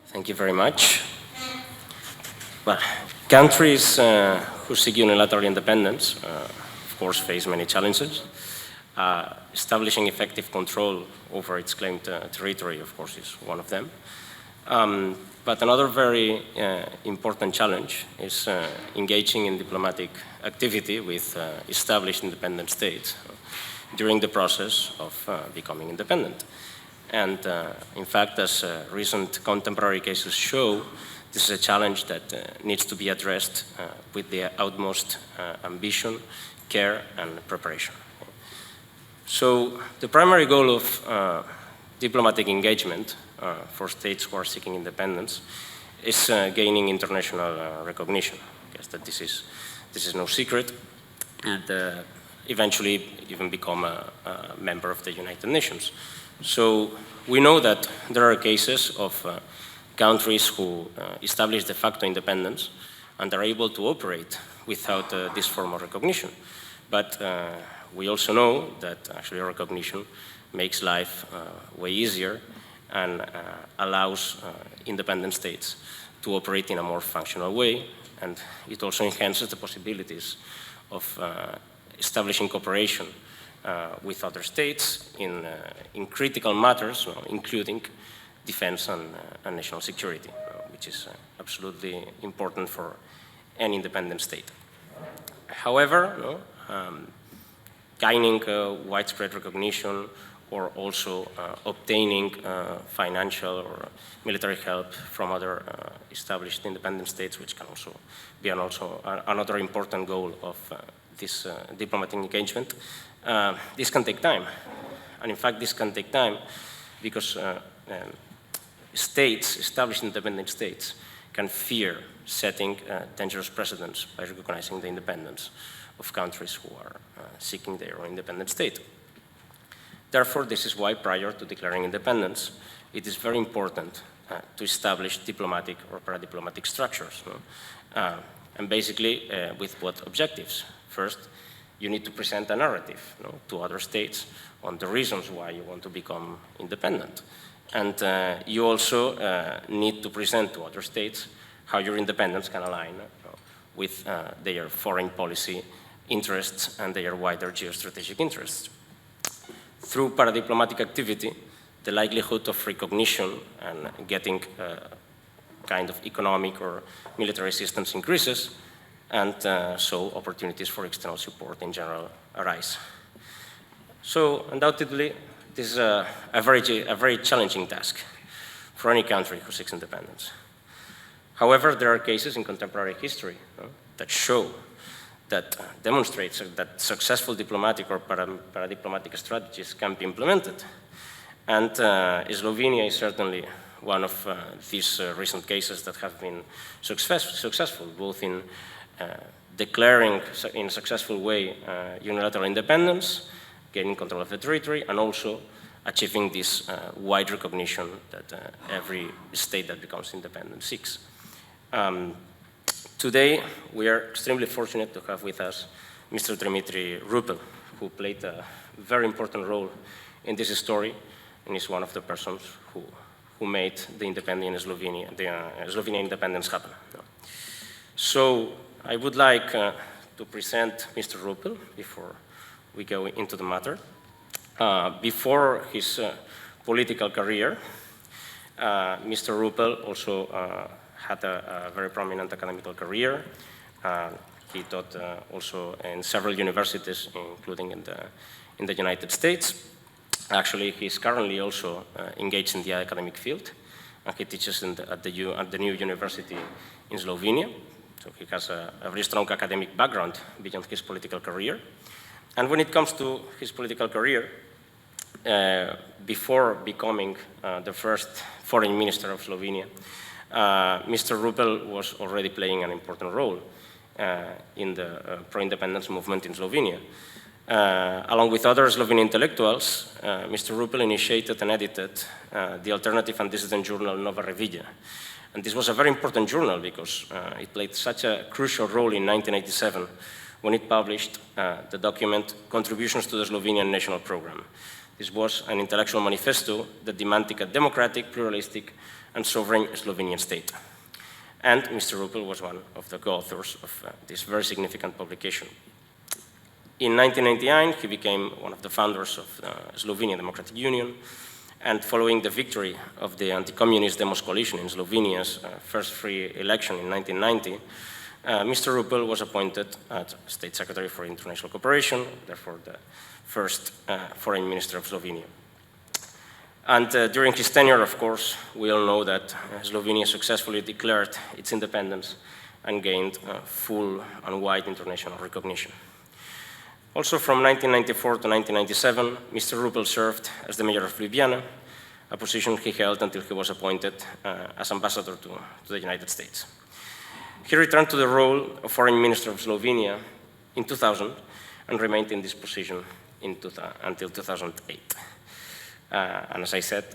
Thank you very much. Well, countries who seek unilateral independence, of course, face many challenges. Establishing effective control over its claimed territory, of course, is one of them. But another very important challenge is engaging in diplomatic activity with established independent states during the process of becoming independent. And in fact, as recent contemporary cases show, this is a challenge that needs to be addressed with the utmost ambition, care, and preparation. So the primary goal of diplomatic engagement for states who are seeking independence is gaining international recognition. I guess that this is no secret, and eventually even become a member of the United Nations. So we know that there are cases of countries who establish de facto independence and are able to operate without this form of recognition. But we also know that actually recognition makes life way easier and allows independent states to operate in a more functional way, and it also enhances the possibilities of establishing cooperation with other states in critical matters, including defense and national security, which is absolutely important for any independent state. However, gaining widespread recognition or also obtaining financial or military help from other established independent states, which can also be another important goal of this diplomatic engagement. This can take time. And in fact, this can take time because states, established independent states, can fear setting dangerous precedents by recognizing the independence of countries who are seeking their own independent state. Therefore, this is why prior to declaring independence, it is very important to establish diplomatic or paradiplomatic structures. And basically, with what objectives? First, you need to present a narrative to other states on the reasons why you want to become independent. And you also need to present to other states how your independence can align with their foreign policy interests and their wider geostrategic interests. Through paradiplomatic activity, the likelihood of recognition and getting kind of economic or military assistance increases, and so opportunities for external support in general arise. So undoubtedly, this is a very challenging task for any country who seeks independence. However, there are cases in contemporary history that show, that demonstrates that successful diplomatic or paradiplomatic strategies can be implemented. And Slovenia is certainly one of these recent cases that have been successful, both in declaring in a successful way unilateral independence, gaining control of the territory, and also achieving this wide recognition that every state that becomes independent seeks. Today, we are extremely fortunate to have with us Mr. Dimitrij Rupel, who played a very important role in this story, and is one of the persons who made the independence in Slovenia, the Slovenian independence happen. So I would like to present Mr. Rupel before we go into the matter. Before his political career, Mr. Rupel also had a very prominent academic career. He taught also in several universities, including in the United States. Actually, he's currently also engaged in the academic field. He teaches at the new university in Slovenia. So he has a very strong academic background beyond his political career. And when it comes to his political career, before becoming the first foreign minister of Slovenia, Mr. Rupel was already playing an important role in the pro-independence movement in Slovenia. Along with other Slovenian intellectuals, Mr. Rupel initiated and edited the alternative and dissident journal Nova Revija. And this was a very important journal because it played such a crucial role in 1987 when it published the document Contributions to the Slovenian National Program. This was an intellectual manifesto that demanded a democratic, pluralistic, and sovereign Slovenian state. And Mr. Rupel was one of the co-authors of this very significant publication. In 1999, he became one of the founders of the Slovenian Democratic Union, and following the victory of the anti-communist Demos coalition in Slovenia's first free election in 1990, Mr. Rupel was appointed as State Secretary for International Cooperation, therefore the first Foreign Minister of Slovenia. And during his tenure, of course, we all know that Slovenia successfully declared its independence and gained full and wide international recognition. Also from 1994 to 1997, Mr. Rupel served as the mayor of Ljubljana, a position he held until he was appointed as ambassador to the United States. He returned to the role of Foreign Minister of Slovenia in 2000 and remained in this position until 2008. And as I said,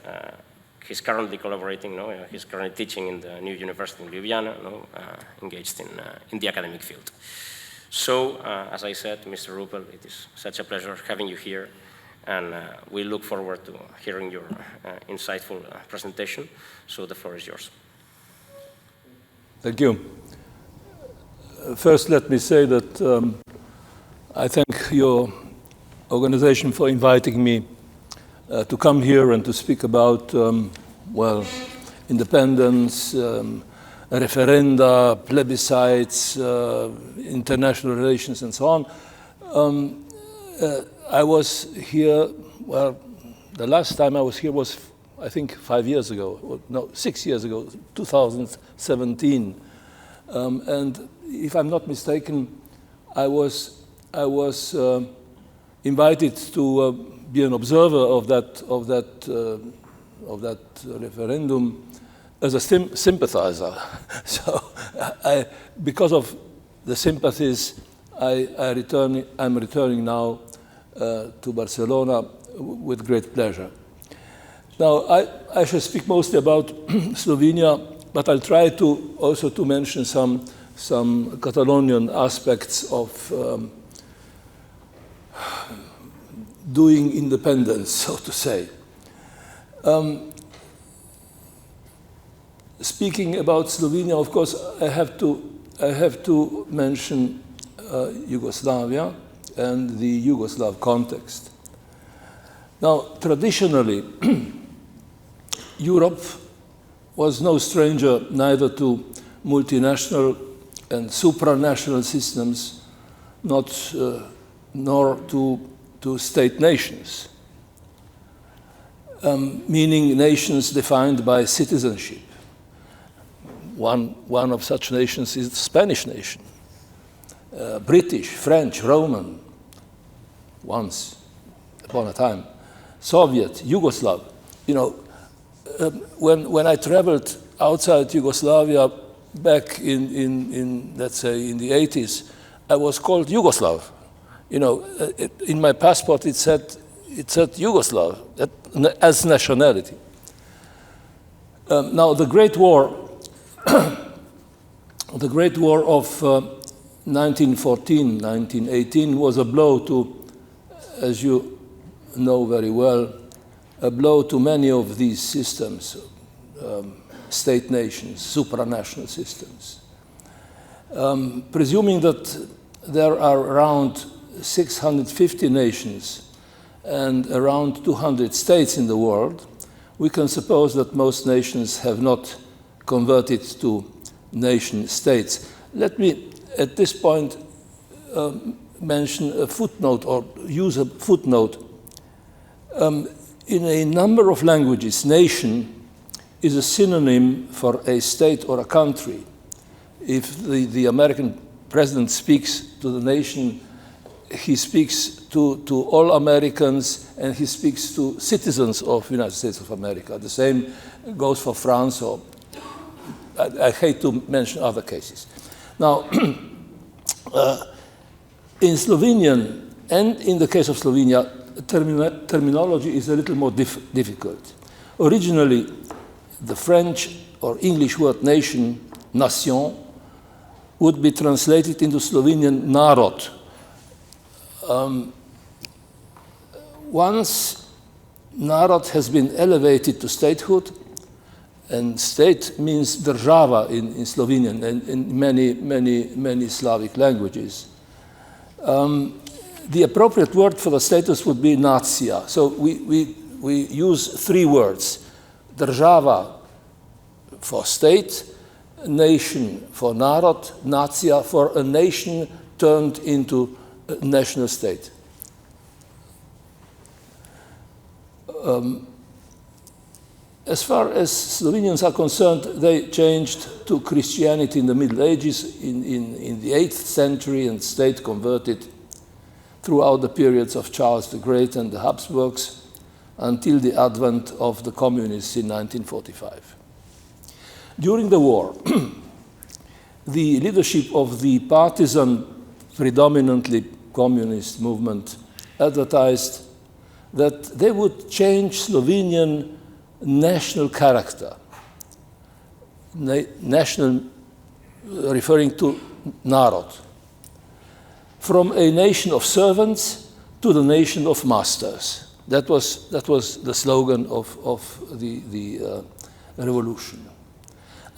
he's currently collaborating, he's currently teaching in the new university in Ljubljana, engaged in the academic field. So, as I said, Mr. Rupel, it is such a pleasure having you here, and we look forward to hearing your insightful presentation. So the floor is yours. Thank you. First, let me say that I thank your organization for inviting me to come here and to speak about, well, independence, referenda, plebiscites, international relations, and so on. I was here, well, the last time I was here was, I think, 5 years ago, no, 6 years ago, 2017. And if I'm not mistaken, I was invited to be an observer of that referendum as a sympathizer. So, because of the sympathies, I'm returning now to Barcelona with great pleasure. Now, I shall speak mostly about Slovenia, but I'll try to also to mention some Catalonian aspects of doing independence, so to say. Speaking about Slovenia, of course, I have to mention Yugoslavia and the Yugoslav context. Now, traditionally, Europe was no stranger neither to multinational and supranational systems, nor to state nations, meaning nations defined by citizenship. One of such nations is the Spanish nation, British, French, Roman, once upon a time, Soviet, Yugoslav. You know, when I traveled outside Yugoslavia back in let's say in the 80s, I was called Yugoslav. You know, in my passport it said Yugoslav as nationality. Now the Great War, the Great War of 1914, 1918 was a blow to, as you know very well, a blow to many of these systems, state nations, supranational systems. Presuming that there are around 650 nations and around 200 states in the world, we can suppose that most nations have not converted to nation states. Let me, at this point, mention a footnote or use a footnote. In a number of languages, nation is a synonym for a state or a country. If the American president speaks to the nation, he speaks to all Americans and he speaks to citizens of the United States of America. The same goes for France, or I hate to mention other cases. Now, in Slovenian, and in the case of Slovenia, terminology is a little more difficult. Originally, the French or English word nation, nation, would be translated into Slovenian národ. Once Narod has been elevated to statehood, and state means država in Slovenian and in many Slavic languages. The appropriate word for the status would be nacija. So we use three words: država for state, nation for narod, nacija for a nation turned into a national state. As far as Slovenians are concerned, they changed to Christianity in the Middle Ages, in the 8th century, and stayed converted throughout the periods of Charles the Great and the Habsburgs until the advent of the communists in 1945. During the war, the leadership of the partisan, predominantly communist movement advertised that they would change Slovenian national character, national referring to narod, from a nation of servants to the nation of masters. That was the slogan of the revolution.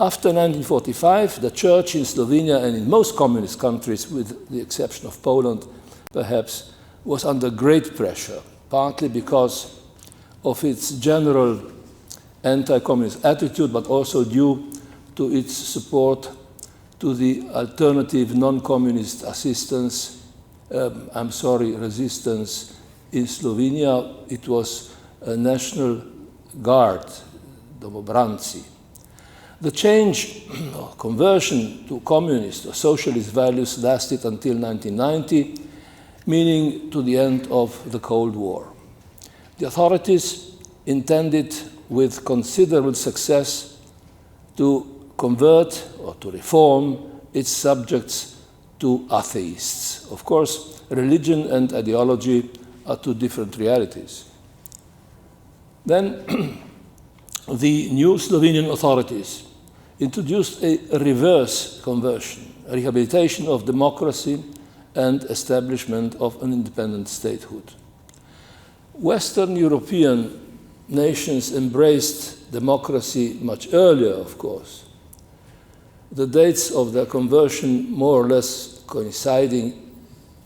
After 1945, the church in Slovenia and in most communist countries, with the exception of Poland, perhaps, was under great pressure, partly because of its general anti-communist attitude, but also due to its support to the alternative non-communist resistance in Slovenia. It was a national guard, domobranci. The change, or conversion to communist or socialist values lasted until 1990, meaning to the end of the Cold War. The authorities intended with considerable success to convert or to reform its subjects to atheists. Of course, religion and ideology are two different realities. Then the new Slovenian authorities introduced a reverse conversion, a rehabilitation of democracy and establishment of an independent statehood. Western European nations embraced democracy much earlier, of course. The dates of their conversion more or less coinciding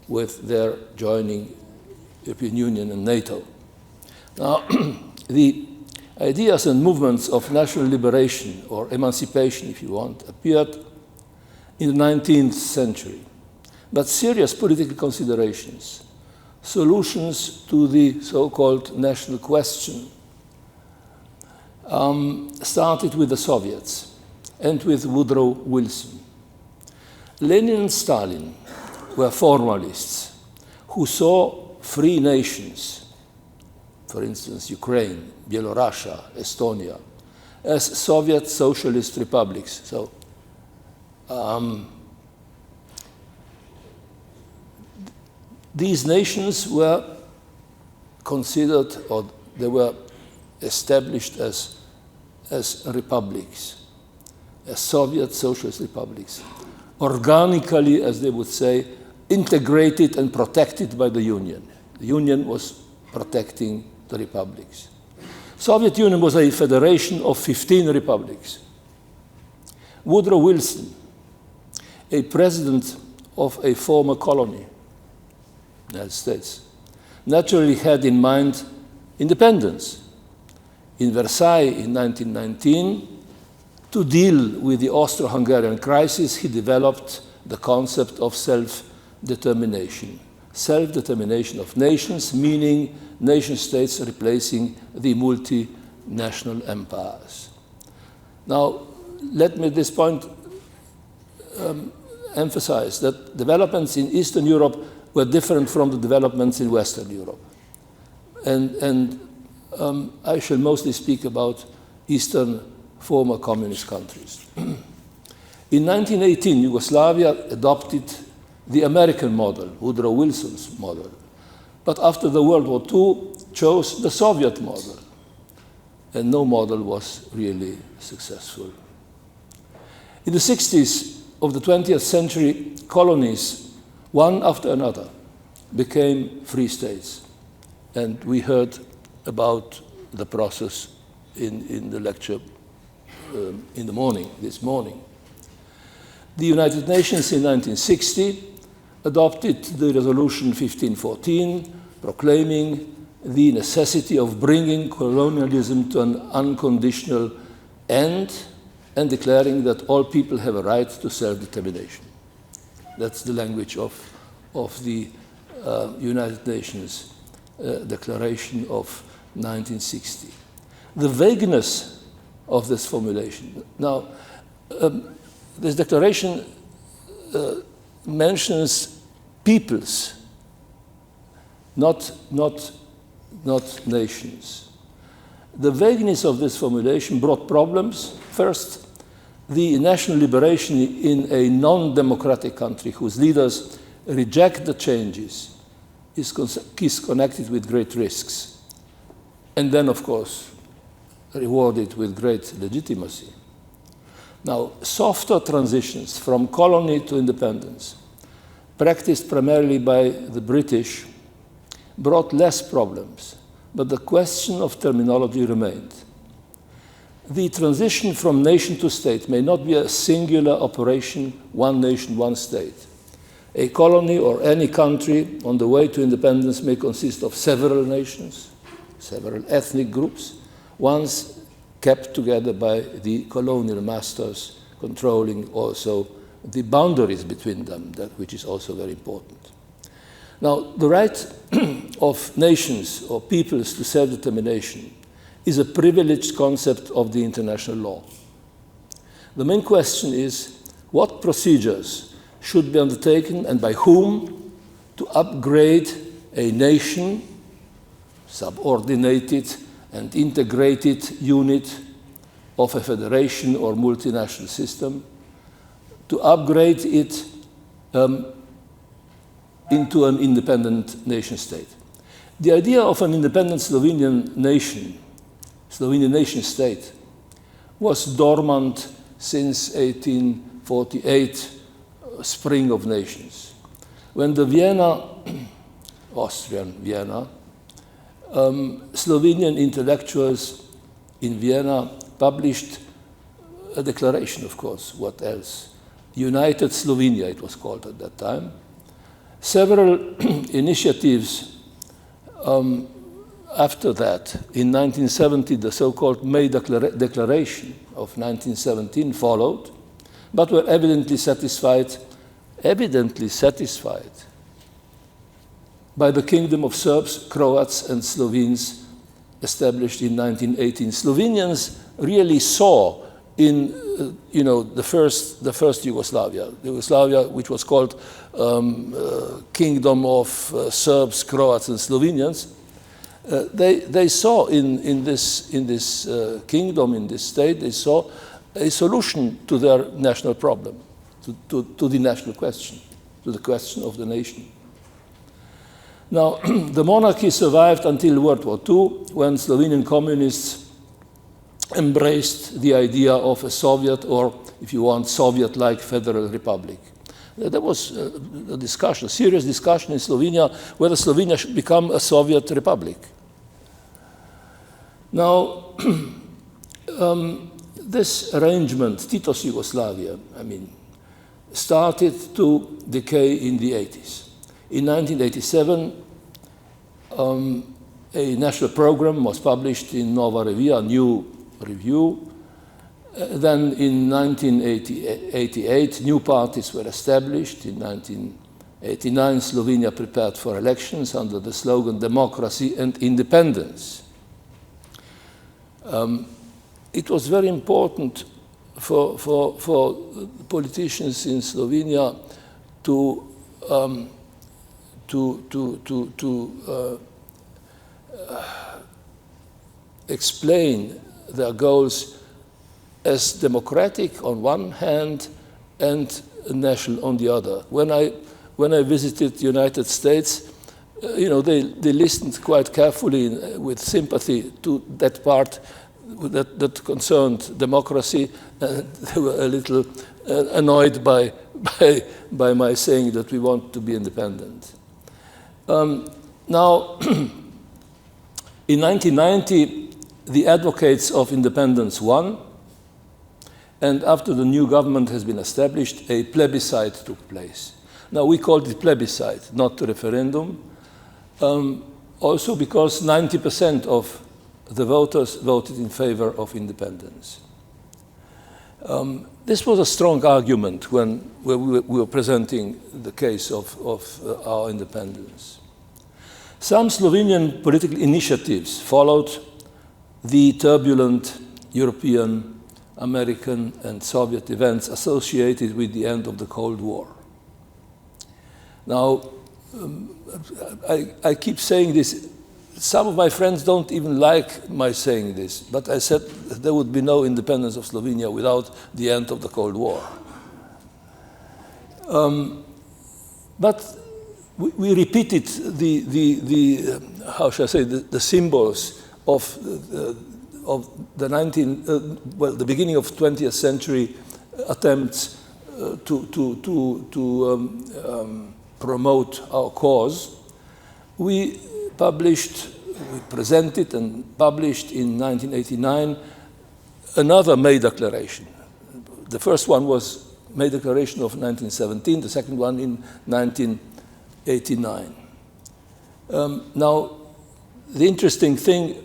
with their joining European Union and NATO. Now, the ideas and movements of national liberation, or emancipation if you want, appeared in the 19th century. But serious political considerations, solutions to the so-called national question, started with the Soviets and with Woodrow Wilson. Lenin and Stalin were formalists who saw free nations, for instance, Ukraine, Belarus, Estonia, as Soviet socialist republics. So, these nations were considered, or they were established as republics, as Soviet socialist republics, organically, as they would say, integrated and protected by the Union. The Union was protecting the republics. Soviet Union was a federation of 15 republics. Woodrow Wilson, a president of a former colony, United States, naturally had in mind independence. In Versailles in 1919, to deal with the Austro-Hungarian crisis, he developed the concept of self-determination. Self-determination of nations, meaning nation-states replacing the multinational empires. Now, let me at this point emphasize that developments in Eastern Europe were different from the developments in Western Europe. And I shall mostly speak about Eastern former communist countries. In 1918, Yugoslavia adopted the American model, Woodrow Wilson's model. But after the World War II, chose the Soviet model. And no model was really successful. In the 60s of the 20th century, colonies, one after another, became free states. And we heard about the process in the lecture in the morning, this morning. The United Nations in 1960 adopted the Resolution 1514, proclaiming the necessity of bringing colonialism to an unconditional end and declaring that all people have a right to self-determination. That's the language of the United Nations Declaration of 1960. The vagueness of this formulation. Now, this declaration mentions peoples, not nations. The vagueness of this formulation brought problems. First, the national liberation in a non-democratic country whose leaders reject the changes is connected with great risks, and then, of course, rewarded with great legitimacy. Now, softer transitions from colony to independence, practiced primarily by the British, brought less problems, but the question of terminology remained. The transition from nation to state may not be a singular operation, one nation, one state. A colony or any country on the way to independence may consist of several nations, several ethnic groups, once kept together by the colonial masters, controlling also the boundaries between them, which is also very important. Now, the right of nations or peoples to self-determination is a privileged concept of the international law. The main question is what procedures should be undertaken and by whom to upgrade a nation, subordinated and integrated unit of a federation or multinational system, to upgrade it into an independent nation state. The idea of an independent Slovenian nation state, was dormant since 1848, Spring of Nations, when the Austrian Vienna, Slovenian intellectuals in Vienna published a declaration, of course, what else? United Slovenia, it was called at that time. Several initiatives after that, in 1970, the so-called May Declaration of 1917 followed, but were evidently satisfied by the Kingdom of Serbs, Croats, and Slovenes established in 1918. Slovenians really saw in the first Yugoslavia which was called Kingdom of Serbs, Croats, and Slovenians. They saw in this kingdom, in this state, they saw a solution to their national problem, to the national question, to the question of the nation. Now, the monarchy survived until World War II, when Slovenian communists embraced the idea of a Soviet, or if you want, Soviet-like federal republic. There was a serious discussion in Slovenia whether Slovenia should become a Soviet republic. Now, this arrangement, Tito's Yugoslavia, started to decay in the 80s. In 1987, a national program was published in Nova Revija, a new review. Then in 1988, new parties were established. In 1989, Slovenia prepared for elections under the slogan Democracy and Independence. It was very important for politicians in Slovenia to explain their goals as democratic on one hand and national on the other. When I visited the United States, they listened quite carefully with sympathy to that part that concerned democracy. They were a little annoyed by my saying that we want to be independent. Now, In 1990, the advocates of independence won, and after the new government has been established, a plebiscite took place. Now, we called it plebiscite, not referendum, also because 90% of the voters voted in favor of independence. This was a strong argument when we were presenting the case of our independence. Some Slovenian political initiatives followed the turbulent European, American, and Soviet events associated with the end of the Cold War. Now, I keep saying this. Some of my friends don't even like my saying this, but I said there would be no independence of Slovenia without the end of the Cold War. But we repeated how shall I say, the symbols of the the beginning of 20th century attempts to promote our cause. We presented and published in 1989 another May Declaration. The first one was May Declaration of 1917, the second one in 1989. Now, the interesting thing,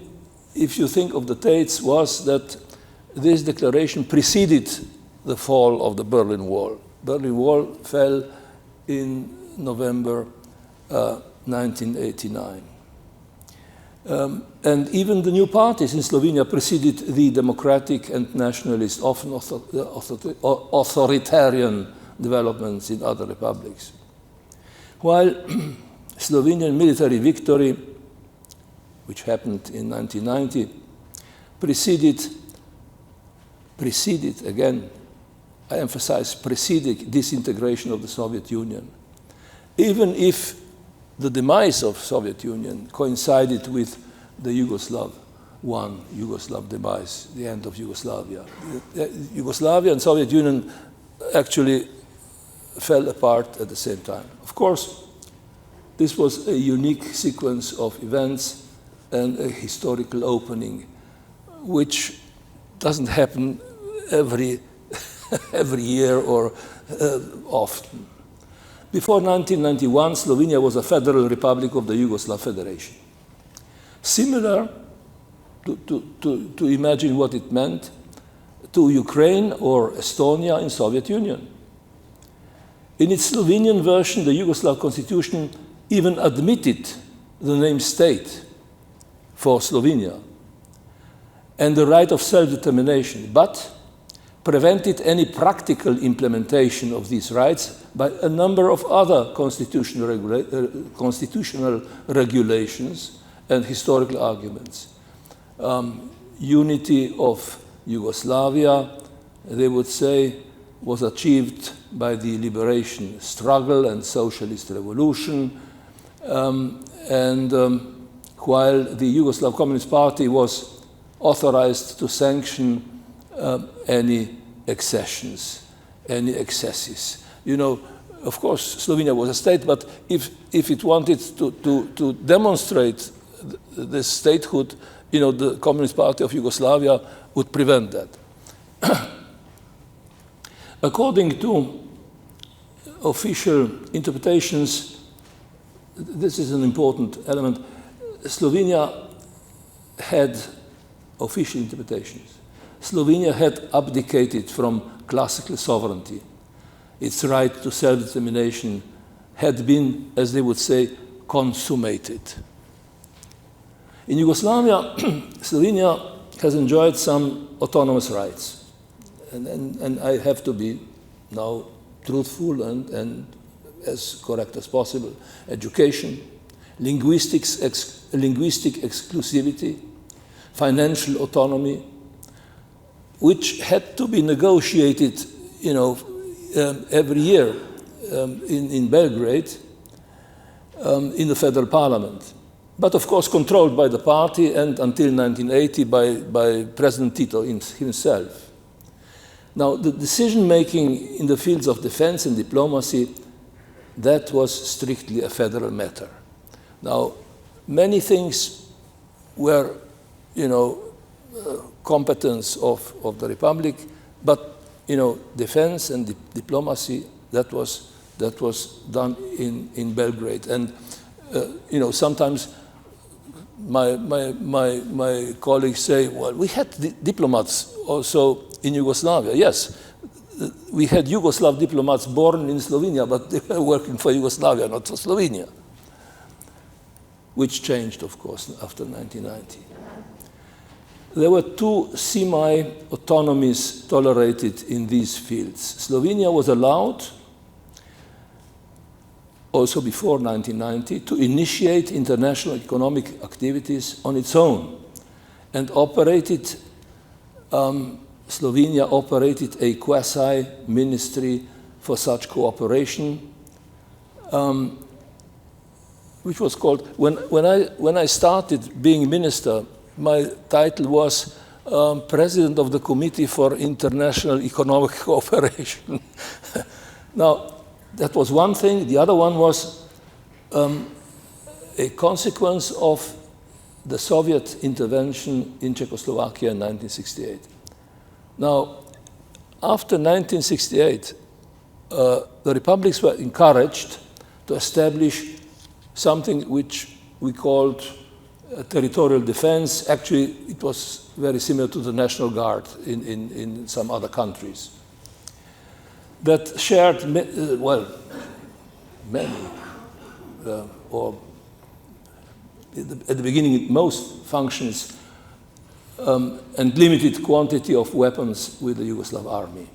if you think of the dates, was that this declaration preceded the fall of the Berlin Wall. Berlin Wall fell in November 1989. And even the new parties in Slovenia preceded the democratic and nationalist, often authoritarian developments in other republics. While Slovenian military victory, which happened in 1990, preceded, again, I emphasize, preceded disintegration of the Soviet Union. Even if the demise of Soviet Union coincided with the Yugoslav demise, the end of Yugoslavia. Yugoslavia and Soviet Union actually fell apart at the same time. Of course, this was a unique sequence of events and a historical opening, which doesn't happen every year or often. Before 1991, Slovenia was a federal republic of the Yugoslav Federation. Similar to imagine what it meant to Ukraine or Estonia in Soviet Union. In its Slovenian version, the Yugoslav constitution even admitted the name state for Slovenia and the right of self-determination, but prevented any practical implementation of these rights by a number of other constitutional regulations and historical arguments. Unity of Yugoslavia, they would say, was achieved by the liberation struggle and socialist revolution, while the Yugoslav Communist Party was authorized to sanction any accessions, any excesses. You know, of course, Slovenia was a state, but if it wanted to demonstrate this statehood, you know, the Communist Party of Yugoslavia would prevent that. According to official interpretations, this is an important element, Slovenia had official interpretations. Slovenia had abdicated from classical sovereignty. Its right to self-determination had been, as they would say, consummated. In Yugoslavia, Slovenia has enjoyed some autonomous rights. And I have to be now truthful and as correct as possible. Education, linguistic exclusivity, financial autonomy, which had to be negotiated, you know, every year in Belgrade, in the federal parliament. But of course controlled by the party and until 1980 by President Tito himself. Now, the decision-making in the fields of defense and diplomacy, that was strictly a federal matter. Now, many things were, competence of the Republic, but, defense and diplomacy, that was done in Belgrade. And, sometimes my colleagues say, well, we had diplomats also in Yugoslavia. Yes, we had Yugoslav diplomats born in Slovenia, but they were working for Yugoslavia, not for Slovenia, which changed, of course, after 1990. There were two semi-autonomies tolerated in these fields. Slovenia was allowed, also before 1990, to initiate international economic activities on its own, and Slovenia operated a quasi-ministry for such cooperation, which was called, when I started being minister, my title was President of the Committee for International Economic Cooperation. Now, that was one thing. The other one was a consequence of the Soviet intervention in Czechoslovakia in 1968. Now, after 1968, the republics were encouraged to establish something which we called territorial defense. Actually, it was very similar to the National Guard in some other countries that shared, many, or at the beginning, most functions and limited quantity of weapons with the Yugoslav army.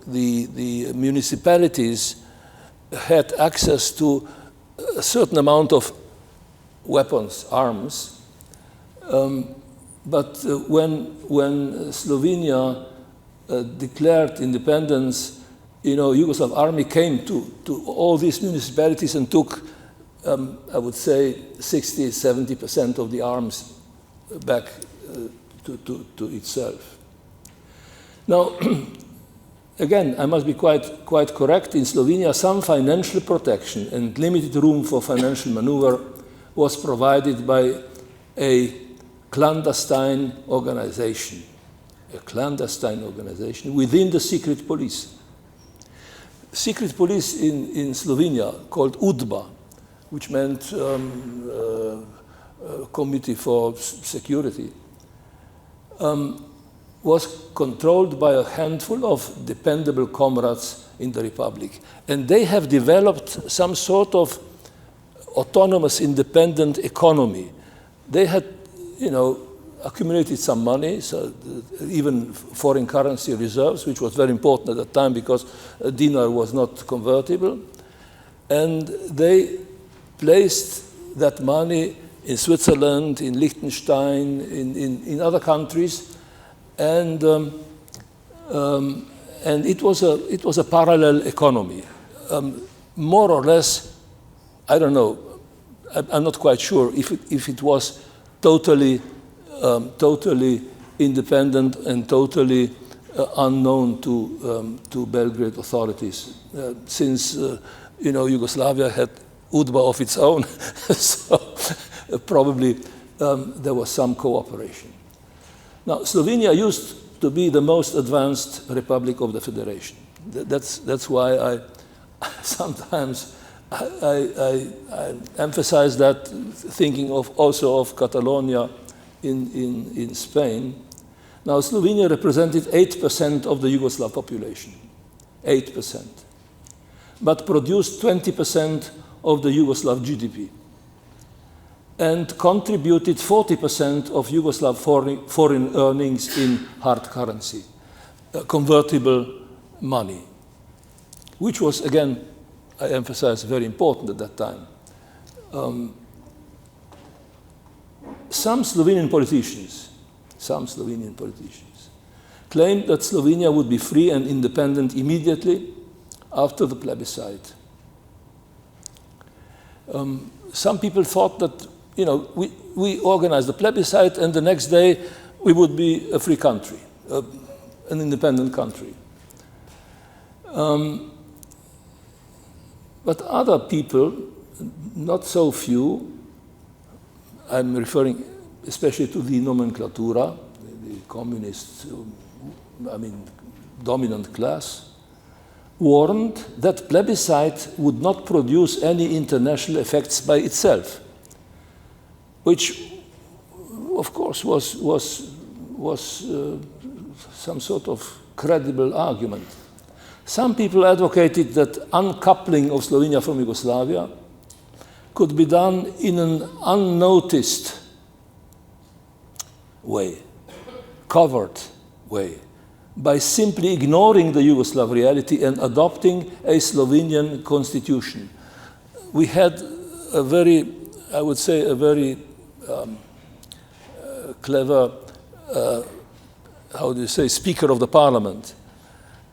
The municipalities had access to a certain amount of weapons, arms, but when Slovenia declared independence, Yugoslav army came to all these municipalities and took, I would say, 60–70% of the arms back to itself. Now, again, I must be quite correct. In Slovenia, some financial protection and limited room for financial maneuver was provided by a clandestine organization within the secret police. Secret police in Slovenia, called UDBA, which meant Committee for Security, was controlled by a handful of dependable comrades in the Republic. And they have developed some sort of autonomous, independent economy. They had, accumulated some money, so even foreign currency reserves, which was very important at that time because a dinar was not convertible. And they placed that money in Switzerland, in Liechtenstein, in other countries, and it was a parallel economy, more or less. I don't know. I'm not quite sure if it was totally independent and totally unknown to Belgrade authorities, since Yugoslavia had UDBA of its own, so probably there was some cooperation. Now, Slovenia used to be the most advanced republic of the Federation. That's why I sometimes I emphasize that, thinking also of Catalonia in Spain. Now, Slovenia represented 8% of the Yugoslav population, 8%, but produced 20% of the Yugoslav GDP and contributed 40% of Yugoslav foreign earnings in hard currency, convertible money, which was, again, I emphasize, very important at that time. Some Slovenian politicians claimed that Slovenia would be free and independent immediately after the plebiscite. Some people thought that, we organized the plebiscite and the next day we would be a free country, an independent country. But other people, not so few, I'm referring especially to the nomenclatura, the communist, dominant class, warned that plebiscite would not produce any international effects by itself, which, of course, was some sort of credible argument. Some people advocated that uncoupling of Slovenia from Yugoslavia could be done in an unnoticed way, covered way, by simply ignoring the Yugoslav reality and adopting a Slovenian constitution. We had a very, I would say, a very clever, how do you say, Speaker of the Parliament,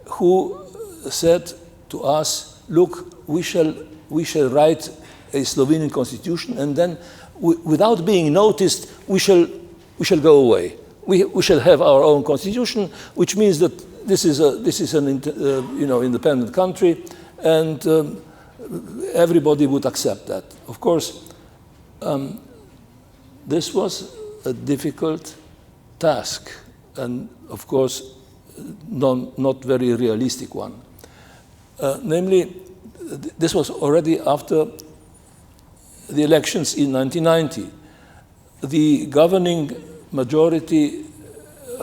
who said to us, look, we shall write a Slovenian constitution, and then without being noticed, we shall go away. We shall have our own constitution, which means that this is an independent country, and everybody would accept that. Of course, this was a difficult task, and of course, not very realistic one. Namely, this was already after the elections in 1990. The governing majority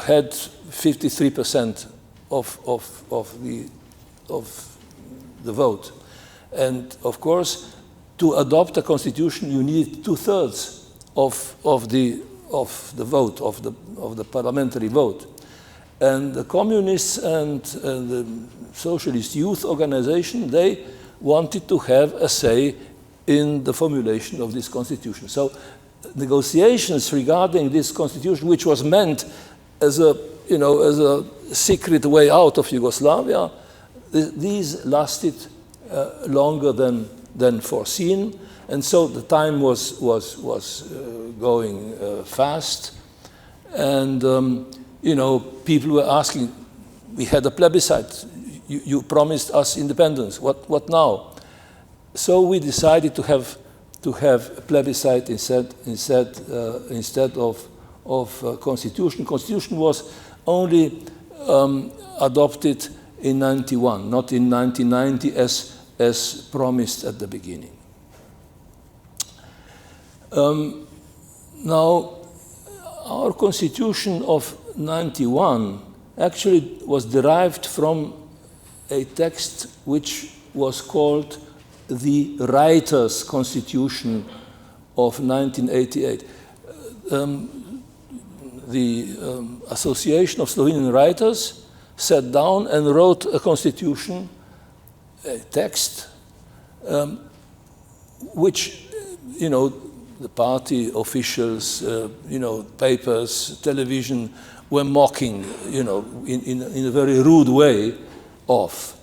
had 53% of the vote. And of course, to adopt a constitution, you need 2/3 of the vote, of the parliamentary vote. And the communists and the socialist youth organization, they wanted to have a say in the formulation of this constitution. So negotiations regarding this constitution, which was meant as a secret way out of Yugoslavia, these lasted longer than foreseen, and so the time was going fast, and people were asking, we had a plebiscite, you promised us independence, what now? So we decided to have a plebiscite instead of constitution. Constitution was only adopted in 91, not in 1990 as promised at the beginning. Now, our constitution of 91 actually was derived from a text which was called the Writers' Constitution of 1988. The Association of Slovenian Writers sat down and wrote a constitution, a text, which, the party officials, papers, television were mocking, in a very rude way of.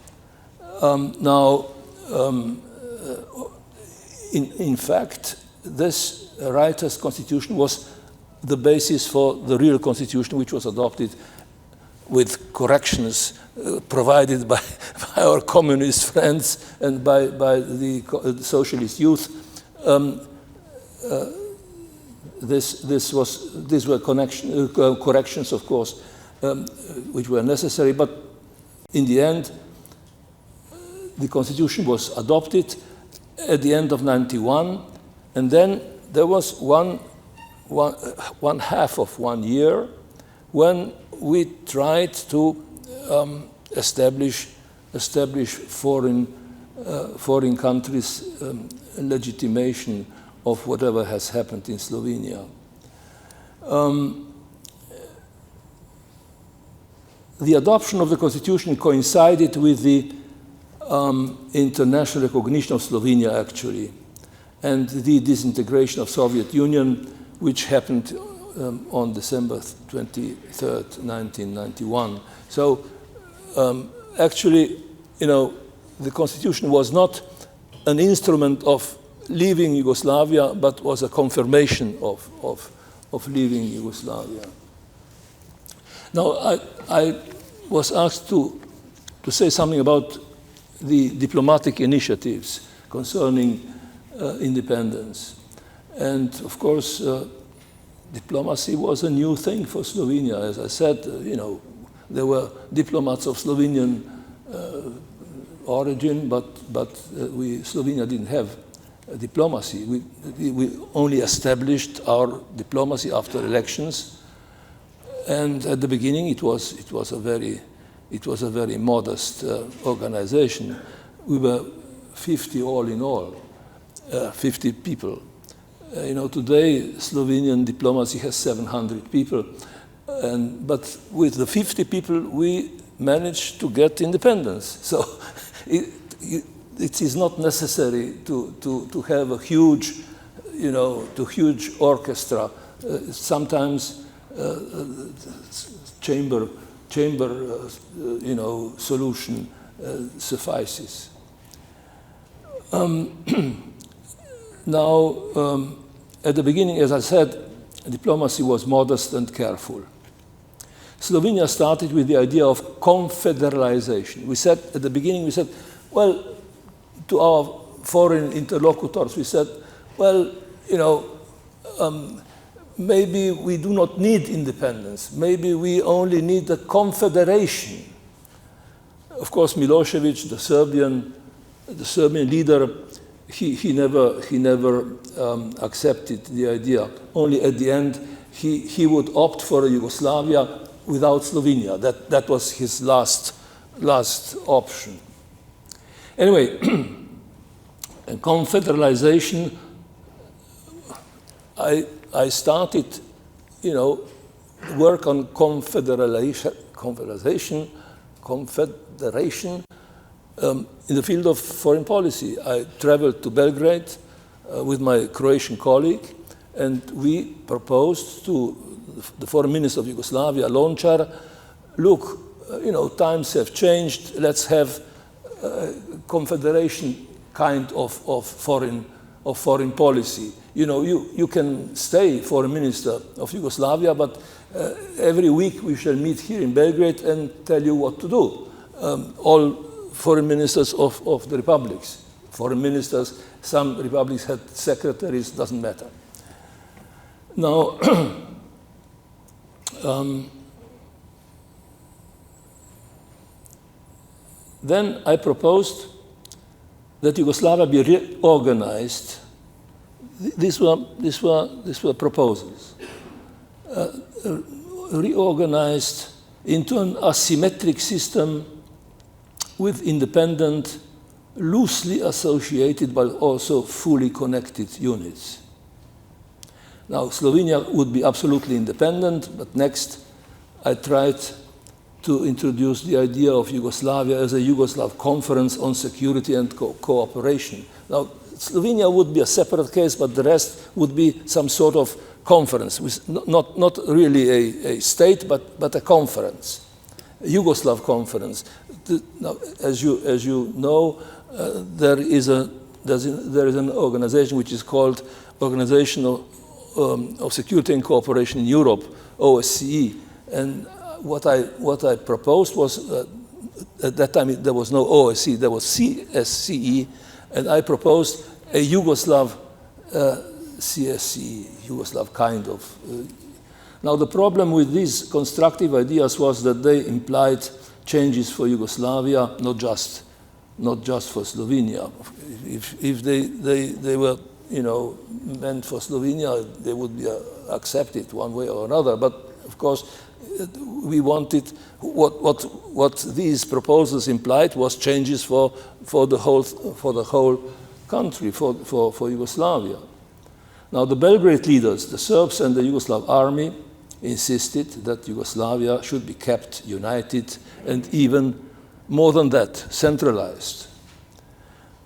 In fact, this Writers' Constitution was the basis for the real constitution, which was adopted with corrections provided by our communist friends and by the socialist youth. These were corrections, of course, which were necessary, but in the end, the constitution was adopted at the end of 91, and then there was one half of 1 year when we tried to establish foreign countries' legitimation of whatever has happened in Slovenia. The adoption of the constitution coincided with the international recognition of Slovenia, actually, and the disintegration of Soviet Union, which happened on December 23rd, 1991. So actually, the constitution was not an instrument of leaving Yugoslavia, but was a confirmation of leaving Yugoslavia. Now, I was asked to say something about the diplomatic initiatives concerning independence. And of course, diplomacy was a new thing for Slovenia. As I said, there were diplomats of Slovenian origin, but Slovenia didn't have diplomacy. We only established our diplomacy after elections, and at the beginning it was a very modest organization. We were 50 all in all, 50 people. Today Slovenian diplomacy has 700 people, but with the 50 people we managed to get independence. So it is not necessary to have a huge, huge orchestra. Sometimes chamber solution suffices. Now, at the beginning, as I said, diplomacy was modest and careful. Slovenia started with the idea of confederalization. We said, at the beginning, well, to our foreign interlocutors, we said, well, maybe we do not need independence. Maybe we only need a confederation. Of course, Milosevic, the Serbian leader, he never accepted the idea. Only at the end, he would opt for a Yugoslavia without Slovenia. That was his last option. Anyway, confederalization, I started, work on confederation in the field of foreign policy. I traveled to Belgrade with my Croatian colleague, and we proposed to the foreign minister of Yugoslavia, Lončar, look, times have changed, let's have confederation kind of foreign policy. You can stay foreign minister of Yugoslavia, but every week we shall meet here in Belgrade and tell you what to do. All foreign ministers of the republics. Foreign ministers, some republics had secretaries, doesn't matter. Now, then I proposed that Yugoslavia be reorganized. These were proposals. Reorganized into an asymmetric system with independent, loosely associated but also fully connected units. Now, Slovenia would be absolutely independent, but next I tried to introduce the idea of Yugoslavia as a Yugoslav Conference on Security and Cooperation. Now, Slovenia would be a separate case, but the rest would be some sort of conference, not really a state, but a conference, a Yugoslav conference. Now, as you know, there is an organization which is called Organization of Security and Cooperation in Europe, OSCE, and what I proposed was at that time there was no OSCE, there was CSCE, and I proposed a Yugoslav CSCE, Yugoslav kind of. Now the problem with these constructive ideas was that they implied changes for Yugoslavia, not just for Slovenia. If they were meant for Slovenia, they would be accepted one way or another. But of course, we wanted what these proposals implied was changes for the whole country, for Yugoslavia. Now the Belgrade leaders, the Serbs and the Yugoslav army, insisted that Yugoslavia should be kept united and even more than that, centralized.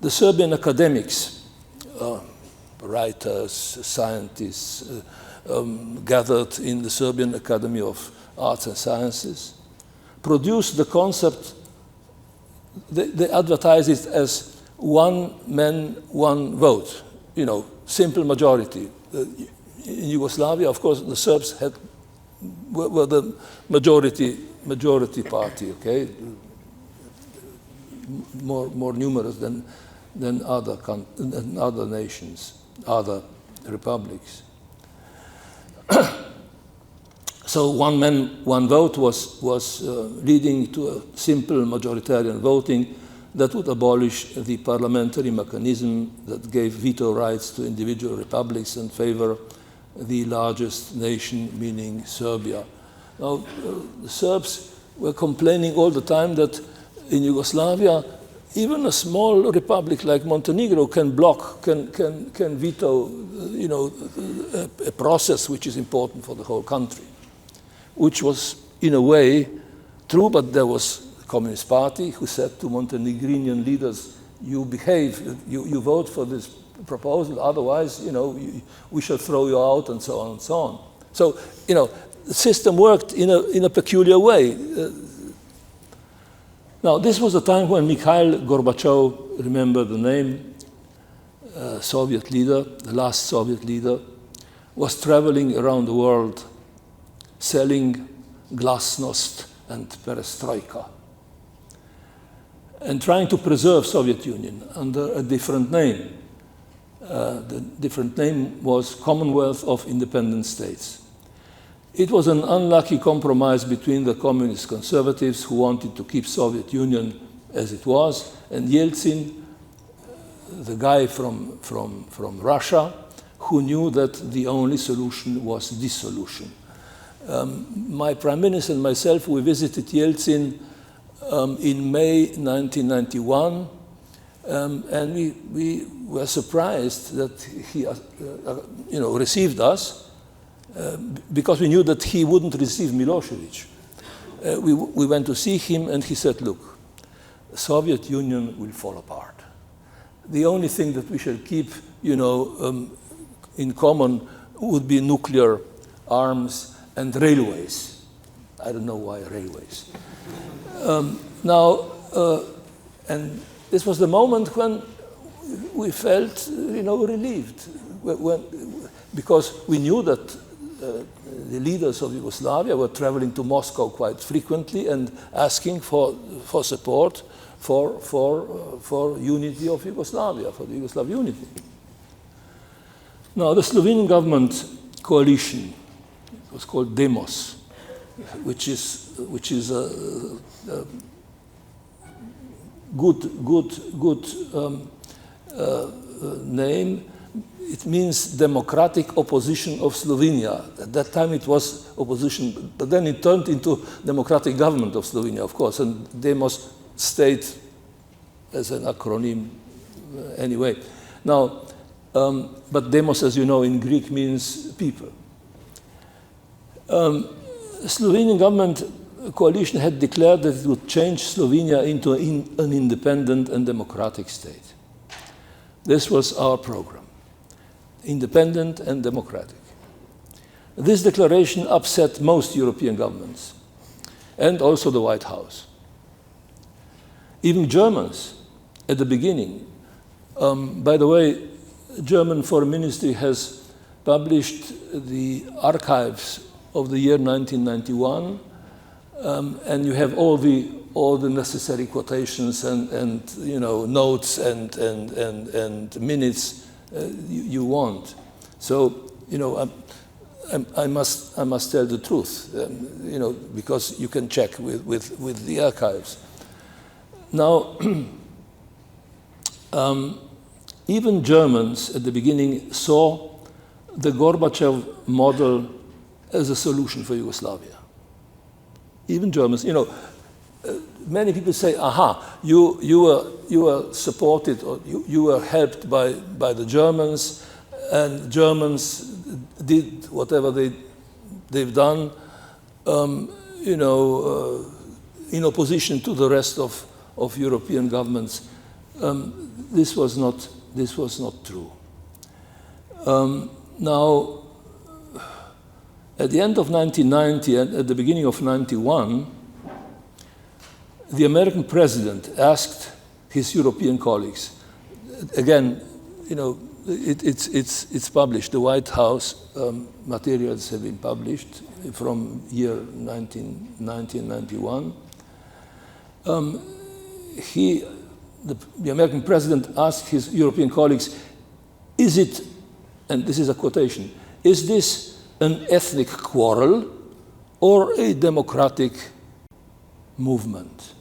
The Serbian academics, writers, scientists, gathered in the Serbian Academy of Arts and Sciences, produced the concept, they advertised it as one man, one vote, simple majority. In Yugoslavia, of course, the Serbs were the majority party, okay? More numerous than other nations, other republics. So one man, one vote was leading to a simple majoritarian voting that would abolish the parliamentary mechanism that gave veto rights to individual republics and favor the largest nation, meaning Serbia. Now, the Serbs were complaining all the time that in Yugoslavia, even a small republic like Montenegro can block, can veto, a process which is important for the whole country, which was in a way true, but there was the Communist Party who said to Montenegrin leaders, you behave, you vote for this proposal, otherwise, we shall throw you out, and so on and so on. So, the system worked in a peculiar way. Now, this was a time when Mikhail Gorbachev, remember the name, Soviet leader, the last Soviet leader, was traveling around the world selling glasnost and perestroika and trying to preserve Soviet Union under a different name. The different name was Commonwealth of Independent States. It was an unlucky compromise between the communist conservatives who wanted to keep Soviet Union as it was, and Yeltsin, the guy from Russia, who knew that the only solution was dissolution. My prime minister and myself, we visited Yeltsin in May 1991, and we were surprised that he received us, because we knew that he wouldn't receive Milosevic. We went to see him, and he said, look, the Soviet Union will fall apart. The only thing that we shall keep, in common would be nuclear arms and railways. I don't know why railways. And this was the moment when we felt, relieved, because we knew that the leaders of Yugoslavia were traveling to Moscow quite frequently and asking for support for unity of Yugoslavia, for the Yugoslav unity. Now, the Slovenian government coalition, it was called Demos, which is a good name. It means Democratic Opposition of Slovenia. At that time it was opposition, but then it turned into Democratic Government of Slovenia, of course, and Demos stayed as an acronym anyway. Now, but Demos, as you know, in Greek means people. Slovenian government coalition had declared that it would change Slovenia into an independent and democratic state. This was our program. Independent and democratic. This declaration upset most European governments, and also the White House. Even Germans, at the beginning. By the way, German Foreign Ministry has published the archives of the year 1991, and you have all the necessary quotations and notes and minutes you want. So, I must tell the truth, because you can check with the archives. Now, even Germans at the beginning saw the Gorbachev model as a solution for Yugoslavia. Even Germans, many people say, aha, you were supported, or you were helped by the Germans, and Germans did whatever they've done, in opposition to the rest of European governments. This was not true. Now, at the end of 1990 and at the beginning of 91, the American president asked his European colleagues, again, it's published, the White House materials have been published from year 1990 and 91. The American president asked his European colleagues, is it and this is a quotation, is this an ethnic quarrel or a democratic movement?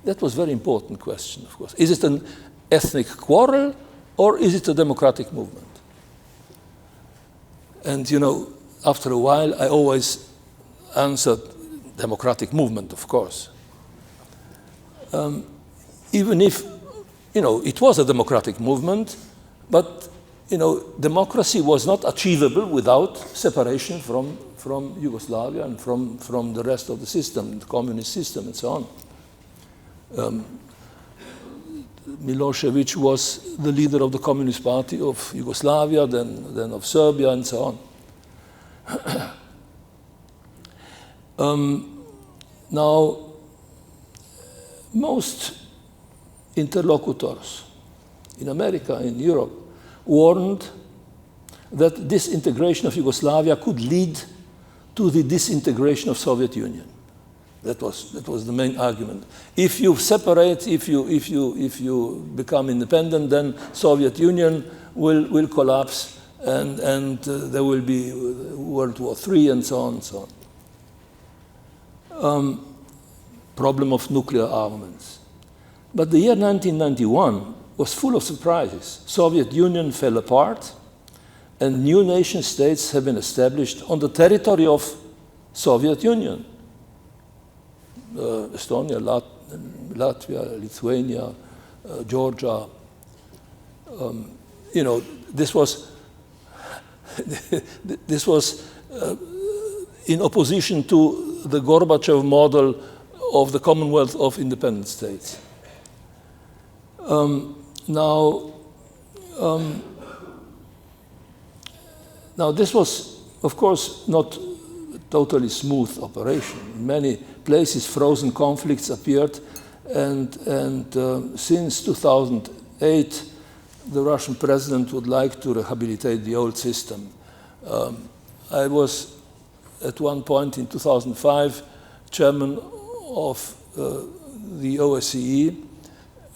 That was a very important question, of course. Is it an ethnic quarrel or is it a democratic movement? And, you know, after a while, I always answered democratic movement, of course. Even if, you know, it was a democratic movement, but, you know, democracy was not achievable without separation from Yugoslavia and from the rest of the system, the communist system and so on. Milosevic was the leader of the Communist Party of Yugoslavia, then of Serbia, and so on. Now, most interlocutors in America, in Europe, warned that disintegration of Yugoslavia could lead to the disintegration of Soviet Union. That was the main argument. If you separate, if you become independent, then Soviet Union will collapse, and there will be World War III and so on and so on. Problem of nuclear armaments. But the year 1991 was full of surprises. Soviet Union fell apart, and new nation states have been established on the territory of Soviet Union. Estonia, Latvia, Lithuania, Georgia. You know, this was in opposition to the Gorbachev model of the Commonwealth of Independent States. Now, this was, of course, not a totally smooth operation. In many places, frozen conflicts appeared, and since 2008, the Russian president would like to rehabilitate the old system. I was, at one point in 2005, chairman of the OSCE,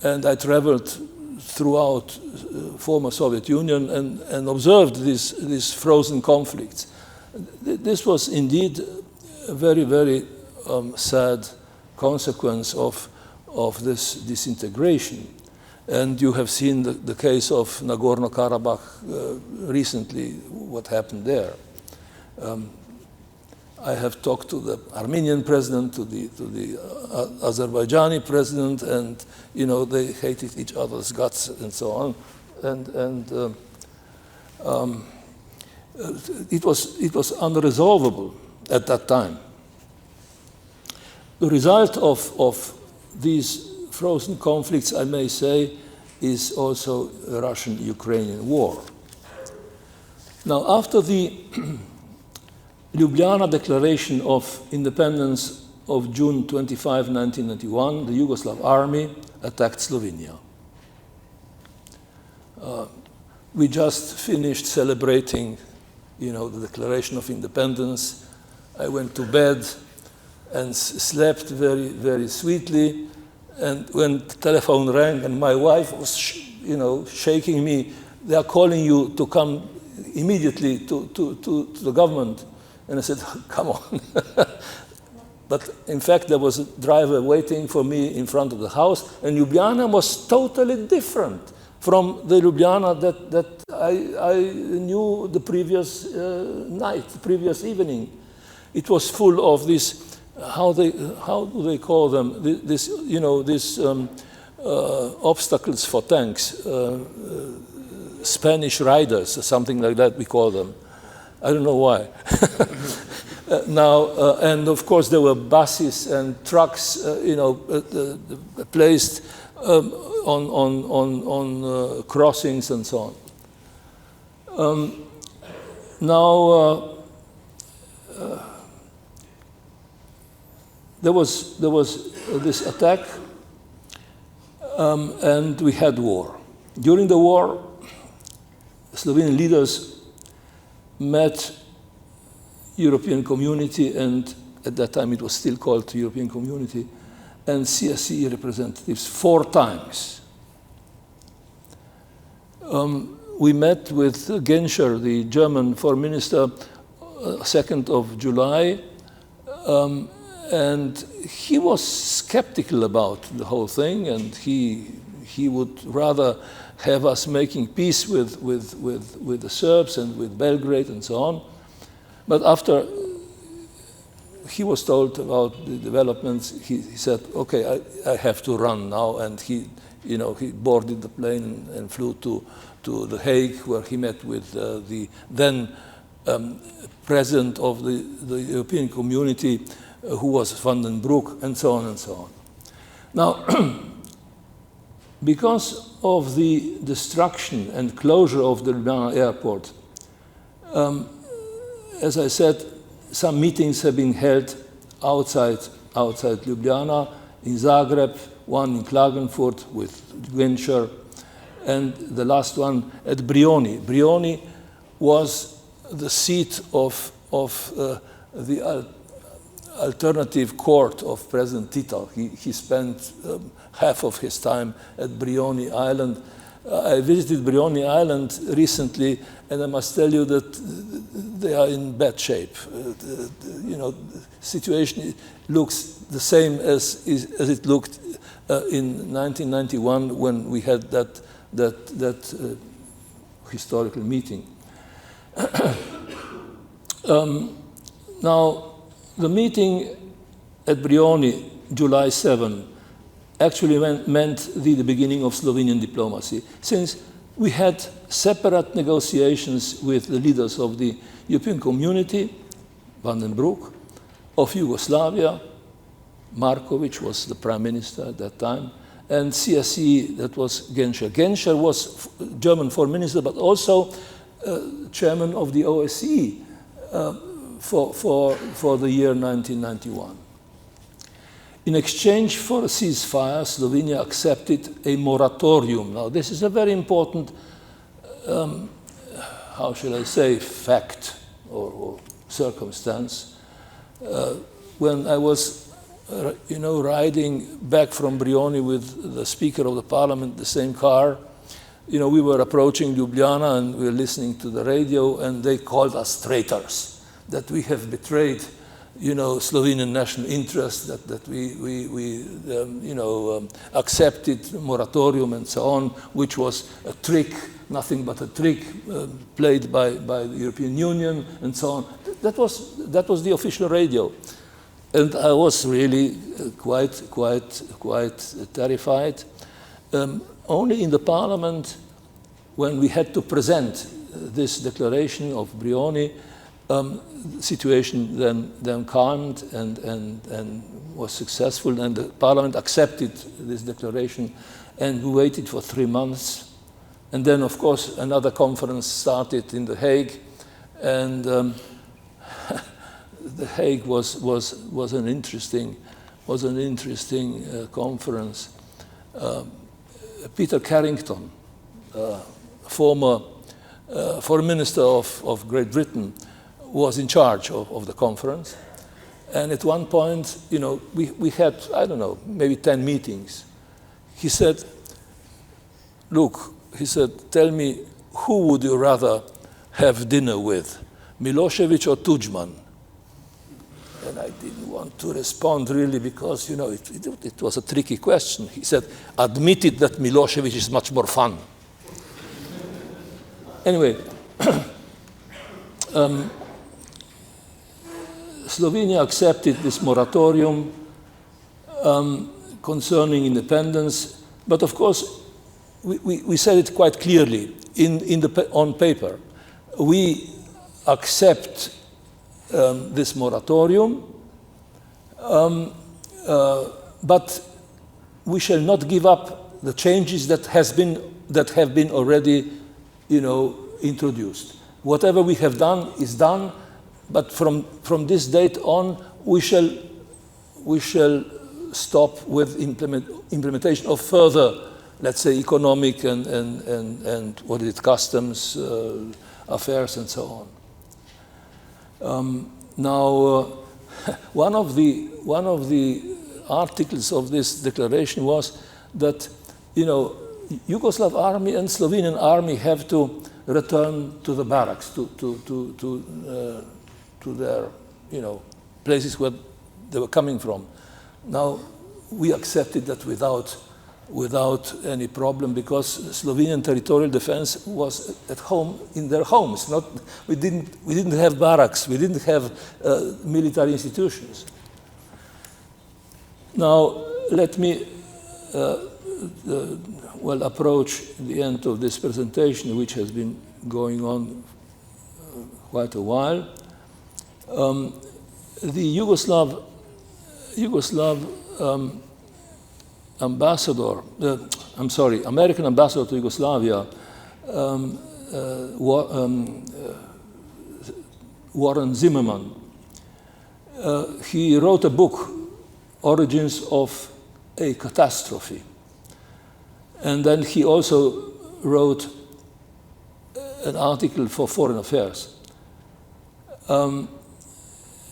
and I traveled throughout former Soviet Union and observed these frozen conflicts. This was indeed a very, very sad consequence of this disintegration. And you have seen the case of Nagorno-Karabakh recently, what happened there. I have talked to the Armenian president, to the Azerbaijani president, and you know they hated each other's guts and so on. And it was unresolvable at that time. The result of these frozen conflicts, I may say, is also a Russian-Ukrainian war. Now, after the Ljubljana Declaration of Independence of June 25, 1991, the Yugoslav army attacked Slovenia. We just finished celebrating, you know, the Declaration of Independence. I went to bed and slept very, very sweetly. And when the telephone rang and my wife was, you know, shaking me, they are calling you to come immediately to the government. And I said, come on. But in fact, there was a driver waiting for me in front of the house, and Ljubljana was totally different from the Ljubljana that I knew the previous night, the previous evening. It was full of this, how do they call them? This, you know, these obstacles for tanks, Spanish riders, or something like that we call them. I don't know why. Now, and of course there were buses and trucks, you know, placed on crossings and so on. Now, there was this attack, and we had war. During the war, Slovenian leaders met European Community, and at that time it was still called European Community, and CSE representatives 4 times. we met with Genscher, the German foreign minister, 2nd of July, and he was skeptical about the whole thing, and he would rather have us making peace with the Serbs and with Belgrade and so on. But after he was told about the developments, he said, okay, I have to run now, and he boarded the plane and flew to The Hague, where he met with the then president of the European Community, who was Van den Broek, and so on and so on. Now, because of the destruction and closure of the Ljubljana airport, as I said, some meetings have been held outside Ljubljana, in Zagreb, one in Klagenfurt with Genscher, and the last one at Brioni. Brioni was the seat of the alternative court of President Tito. He spent half of his time at Brioni Island. I visited Brioni Island recently, and I must tell you that they are in bad shape. The situation looks the same as it looked in 1991 when we had that historical meeting. Now, the meeting at Brioni, July 7, actually meant the beginning of Slovenian diplomacy, since we had separate negotiations with the leaders of the European Community, Van den Broek, of Yugoslavia, Markovic was the prime minister at that time, and CSE, that was Genscher. Genscher was German foreign minister, but also chairman of the OSCE for the year 1991. In exchange for a ceasefire, Slovenia accepted a moratorium. Now, this is a very important, how shall I say, fact or circumstance. When I was, riding back from Brioni with the Speaker of the Parliament, the same car, we were approaching Ljubljana and we were listening to the radio, and they called us traitors, that we have betrayed Slovenian national interest, that we accepted moratorium and so on, which was a trick, nothing but a trick played by the European Union and so on. That was the official radio, and I was really quite terrified. Only in the Parliament, when we had to present this declaration of Brioni, the situation then calmed and was successful, and the Parliament accepted this declaration, and we waited for 3 months. And then, of course, another conference started in The Hague, and The Hague was an interesting conference. Peter Carrington, former foreign minister of Great Britain, was in charge of the conference. And at one point, we had, I don't know, maybe 10 meetings. He said, look, he said, tell me, who would you rather have dinner with, Milosevic or Tudjman? And I didn't want to respond really because, it was a tricky question. He said, admitted that Milosevic is much more fun. Anyway, Slovenia accepted this moratorium concerning independence, but of course, we said it quite clearly on paper. We accept this moratorium, but we shall not give up the changes that have been already, introduced. Whatever we have done is done, but from this date on, we shall stop with implementation of further, let's say, economic and what is it, customs affairs and so on. Now, one of the articles of this declaration was that, Yugoslav army and Slovenian army have to return to the barracks, to their, places where they were coming from. Now, we accepted that without any problem, because Slovenian territorial defense was at home in their homes. We didn't have barracks. We didn't have military institutions. Now, let me approach the end of this presentation, which has been going on quite a while. The Yugoslav ambassador, American ambassador to Yugoslavia, Warren Zimmerman, he wrote a book, Origins of a Catastrophe. And then he also wrote an article for Foreign Affairs.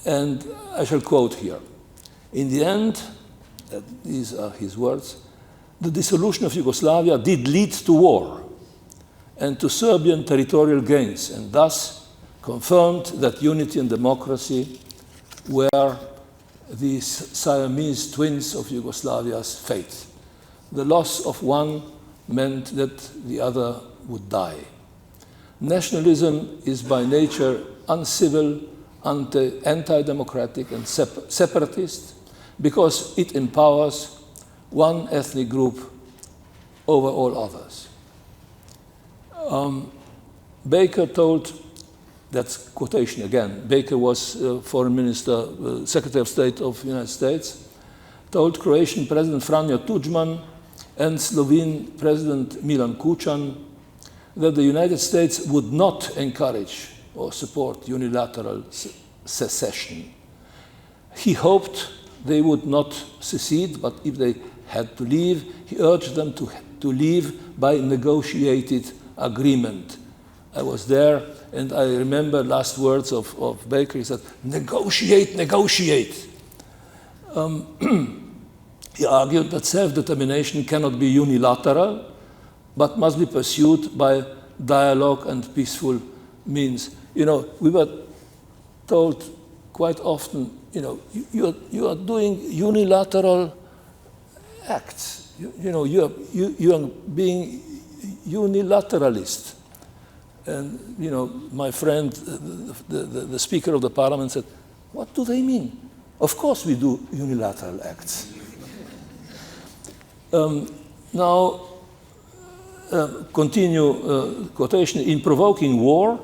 And I shall quote here. In the end, these are his words, the dissolution of Yugoslavia did lead to war and to Serbian territorial gains, and thus confirmed that unity and democracy were the Siamese twins of Yugoslavia's fate. The loss of one meant that the other would die. Nationalism is by nature uncivil, anti-democratic and separatist, because it empowers one ethnic group over all others. Baker told, that's quotation again, Baker was Foreign Minister, Secretary of State of the United States, told Croatian President Franjo Tudjman and Slovene President Milan Kučan that the United States would not encourage or support unilateral secession. He hoped they would not secede, but if they had to leave, he urged them to leave by negotiated agreement. I was there, and I remember last words of Baker. He said, negotiate, negotiate. He argued that self-determination cannot be unilateral, but must be pursued by dialogue and peaceful means. We were told quite often, you are doing unilateral acts. You are being unilateralist. And, my friend, the Speaker of the Parliament said, what do they mean? Of course we do unilateral acts. Now, continue quotation. In provoking war,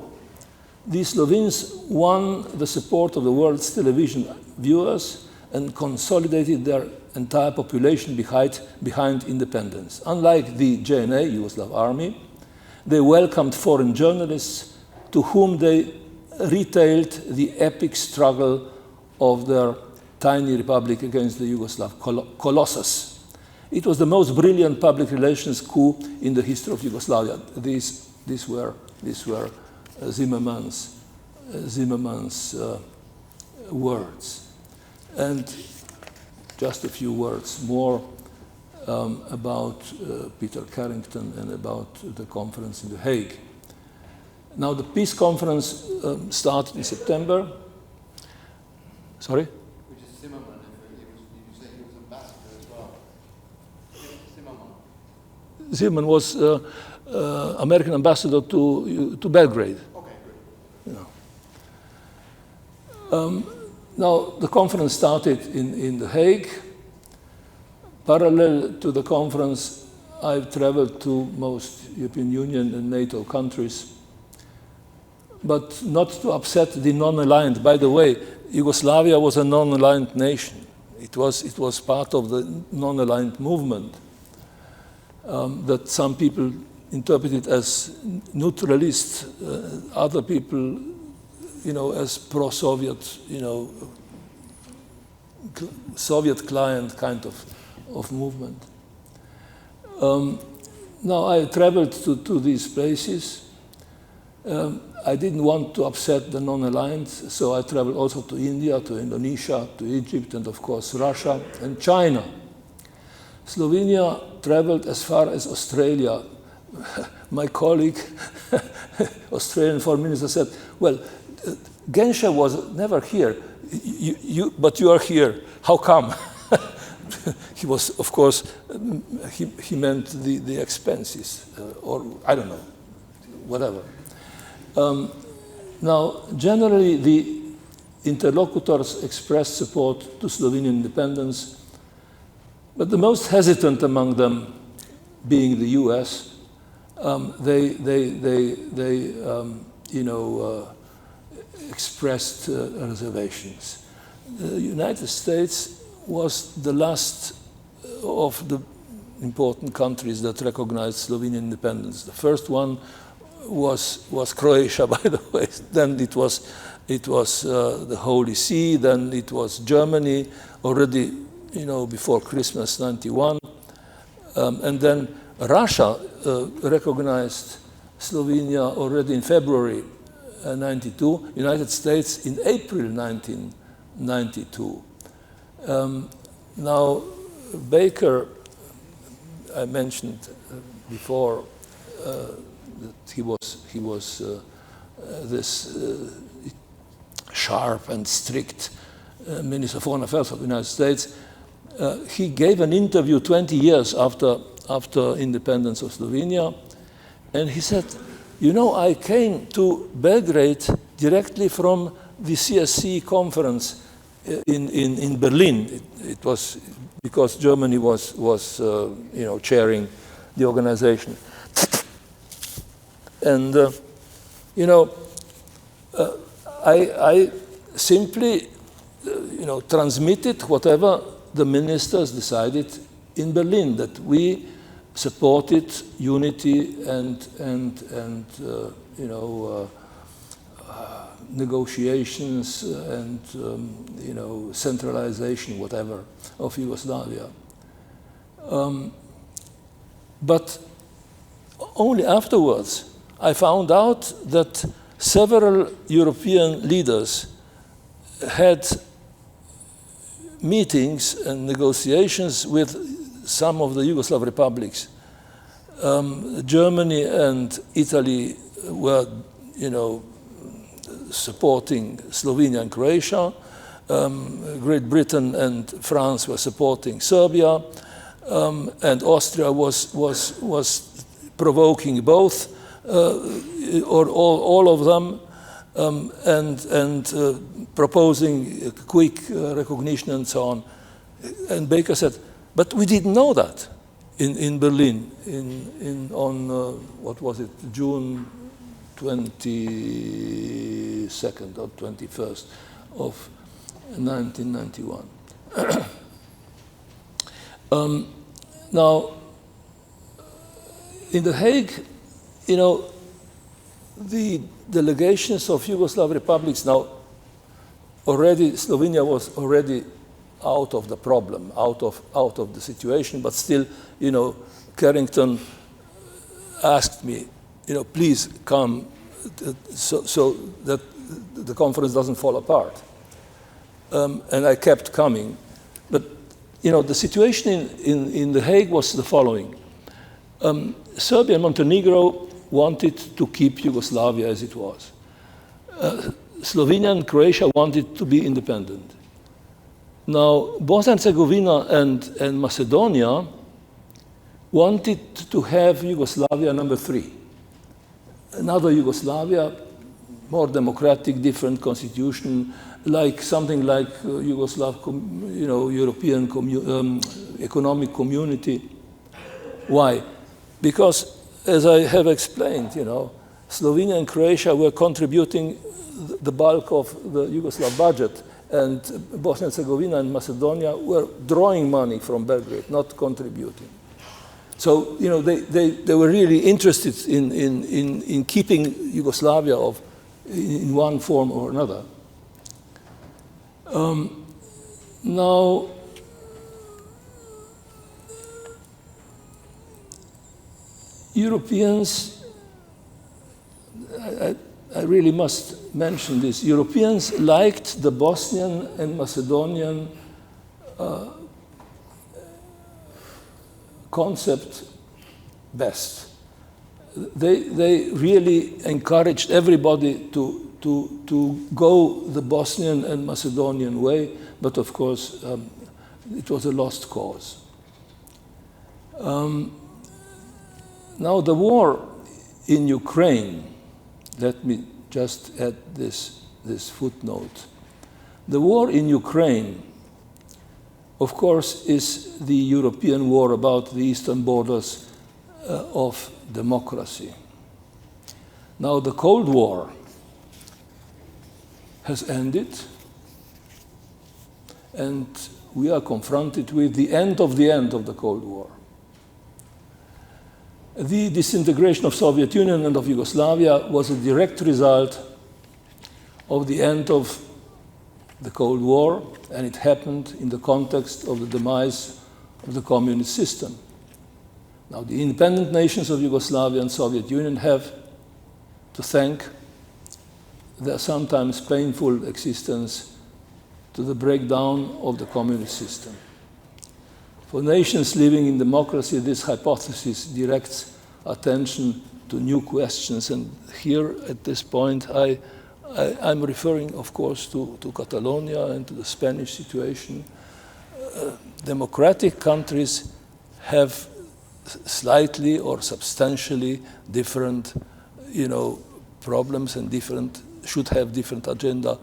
the Slovenes won the support of the world's television viewers and consolidated their entire population behind independence. Unlike the JNA, Yugoslav Army, they welcomed foreign journalists to whom they retailed the epic struggle of their tiny republic against the Yugoslav colossus. It was the most brilliant public relations coup in the history of Yugoslavia. These were Zimmerman's words. And just a few words more about Peter Carrington and about the conference in The Hague. Now, the peace conference started in September. Sorry? Which is Zimmerman. Did you say he was ambassador as well? Zimmerman Zimmerman. was American ambassador to Belgrade. Okay, good. Now, the conference started in The Hague. Parallel to the conference, I've traveled to most European Union and NATO countries, but not to upset the non-aligned. By the way, Yugoslavia was a non-aligned nation. It was part of the non-aligned movement that some people interpreted as neutralist, other people, as pro-Soviet, Soviet client kind of movement. Now, I traveled to these places. I didn't want to upset the non-aligned, so I traveled also to India, to Indonesia, to Egypt, and of course Russia and China. Slovenia traveled as far as Australia. My colleague, Australian foreign minister, said, well, Genscher was never here, but you are here. How come? He was, of course, he meant the expenses, or I don't know, whatever. Now, generally, the interlocutors expressed support to Slovenian independence, but the most hesitant among them, being the U.S., expressed reservations. The United States was the last of the important countries that recognized Slovenian independence. The first one was Croatia, by the way. Then it was the Holy See. Then it was Germany already, before Christmas '91, and then Russia recognized Slovenia already in February '92. United States in April 1992. Now, Baker, I mentioned before that he was this sharp and strict Minister of Foreign Affairs of the United States. He gave an interview 20 years after independence of Slovenia, and he said, I came to Belgrade directly from the CSC conference in Berlin. It was because Germany was chairing the organization. And, I simply, transmitted whatever the ministers decided in Berlin, that we supported unity and negotiations and, centralization, whatever, of Yugoslavia. But only afterwards, I found out that several European leaders had meetings and negotiations with some of the Yugoslav republics. Germany and Italy were, supporting Slovenia and Croatia. Great Britain and France were supporting Serbia, and Austria was provoking both, or all of them, and proposing a quick recognition and so on. And Baker said, but we didn't know that in Berlin on what was it, June 22nd or 21st of 1991. Now, in The Hague, the delegations of Yugoslav republics, now already Slovenia was already out of the problem, out of the situation, but still, Carrington asked me, please come so that the conference doesn't fall apart. And I kept coming. But, the situation in The Hague was the following. Serbia and Montenegro wanted to keep Yugoslavia as it was. Slovenia and Croatia wanted to be independent. Now, Bosnia and Herzegovina and Macedonia wanted to have Yugoslavia number 3. Another Yugoslavia, more democratic, different constitution, something like Yugoslav, European economic community. Why? Because, as I have explained, Slovenia and Croatia were contributing the bulk of the Yugoslav budget, and Bosnia and Herzegovina and Macedonia were drawing money from Belgrade, not contributing. So, they were really interested in keeping Yugoslavia in one form or another. Now, Europeans, I really must mention this, Europeans liked the Bosnian and Macedonian concept best. They really encouraged everybody to go the Bosnian and Macedonian way, but of course it was a lost cause. Now the war in Ukraine, let me just add this footnote. The war in Ukraine, of course, is the European war about the eastern borders of democracy. Now the Cold War has ended, and we are confronted with the end of the Cold War. The disintegration of Soviet Union and of Yugoslavia was a direct result of the end of the Cold War, and it happened in the context of the demise of the communist system. Now, the independent nations of Yugoslavia and Soviet Union have to thank their sometimes painful existence to the breakdown of the communist system. For nations living in democracy, this hypothesis directs attention to new questions. And here, at this point, I'm referring, of course, to Catalonia and to the Spanish situation. Democratic countries have slightly or substantially different, problems and should have different agendas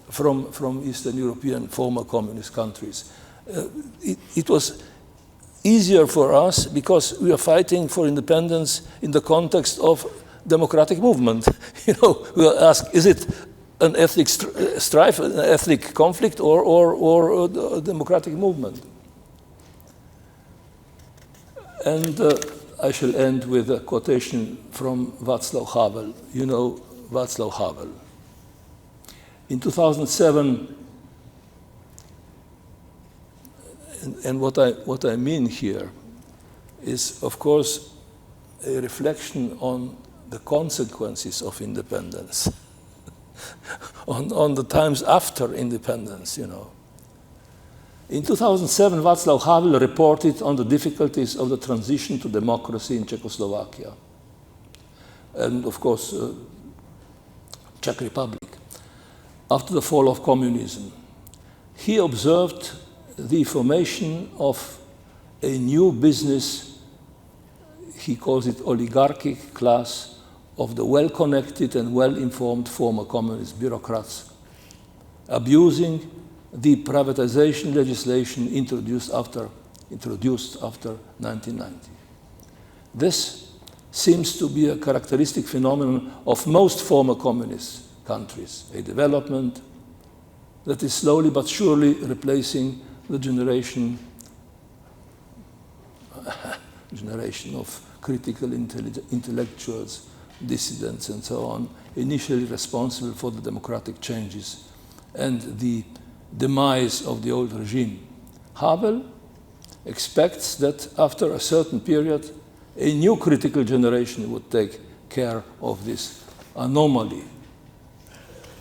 from Eastern European former communist countries. It was easier for us because we are fighting for independence in the context of democratic movement. We ask, is it an ethnic strife, an ethnic conflict, or a democratic movement? And I shall end with a quotation from Václav Havel. You know Václav Havel. In 2007, and what I mean here is, of course, a reflection on the consequences of independence, on the times after independence, In 2007, Václav Havel reported on the difficulties of the transition to democracy in Czechoslovakia, and of course, Czech Republic, after the fall of communism. He observed the formation of a new business, he calls it oligarchic class, of the well-connected and well-informed former communist bureaucrats, abusing the privatization legislation introduced after 1990. This seems to be a characteristic phenomenon of most former communist countries, a development that is slowly but surely replacing the generation of critical intellectuals, dissidents, and so on, initially responsible for the democratic changes and the demise of the old regime. Havel expects that after a certain period, a new critical generation would take care of this anomaly.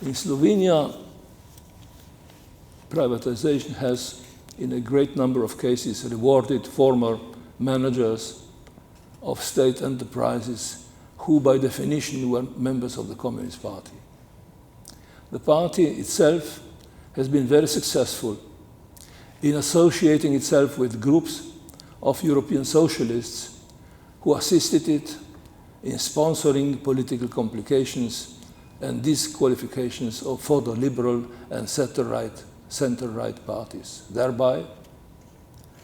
In Slovenia, privatization has, in a great number of cases, rewarded former managers of state enterprises who, by definition, were members of the Communist Party. The party itself has been very successful in associating itself with groups of European socialists who assisted it in sponsoring political complications and disqualifications for the liberal and center-right parties, thereby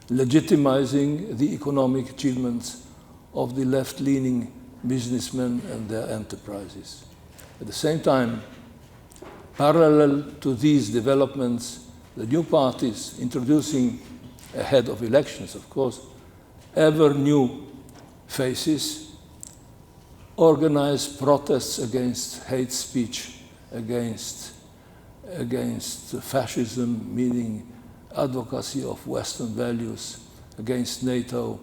legitimizing the economic achievements of the left-leaning businessmen and their enterprises. At the same time, parallel to these developments, the new parties introducing, ahead of elections, of course, ever new faces, organize protests against hate speech, against fascism, meaning advocacy of Western values, against NATO,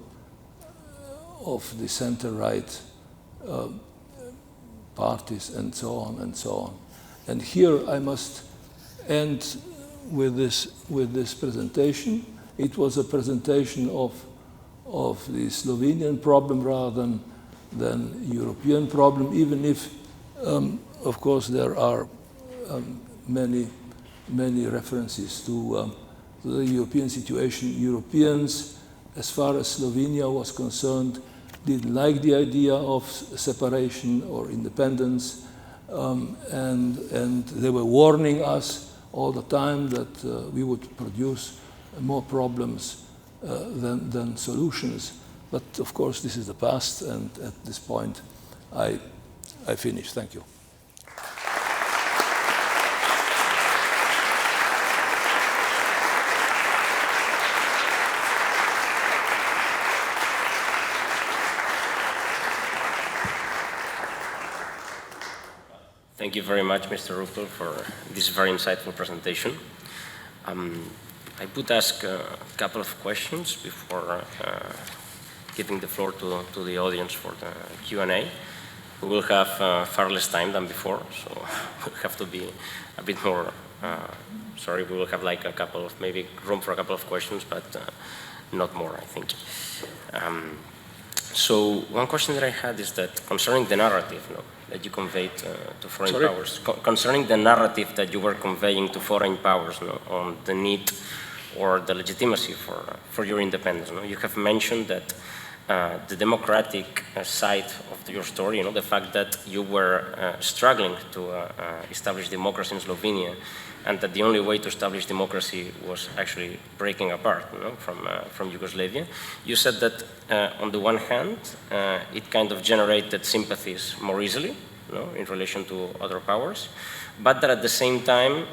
of the center-right parties, and so on and so on. And here I must end with this presentation. it was a presentation of the Slovenian problem rather than European problem, even if, of course, there are many references to the European situation. Europeans, as far as Slovenia was concerned, didn't like the idea of separation or independence, and they were warning us all the time that we would produce more problems than solutions. But of course, this is the past, and at this point, I finish. Thank you. Thank you very much, Mr. Rupel, for this very insightful presentation. I would ask a couple of questions before giving the floor to the audience for the Q&A. We will have far less time than before, so we'll have to be a bit more, sorry, we will have like a couple of, maybe room for a couple of questions, but not more, I think. So one question that I had is that concerning the narrative that you conveyed to foreign powers, concerning the narrative that you were conveying to foreign powers on the need or the legitimacy for your independence. You have mentioned that the democratic side of your story, the fact that you were struggling to establish democracy in Slovenia, and that the only way to establish democracy was actually breaking apart from Yugoslavia. You said that on the one hand, it kind of generated sympathies more easily in relation to other powers, but that at the same time,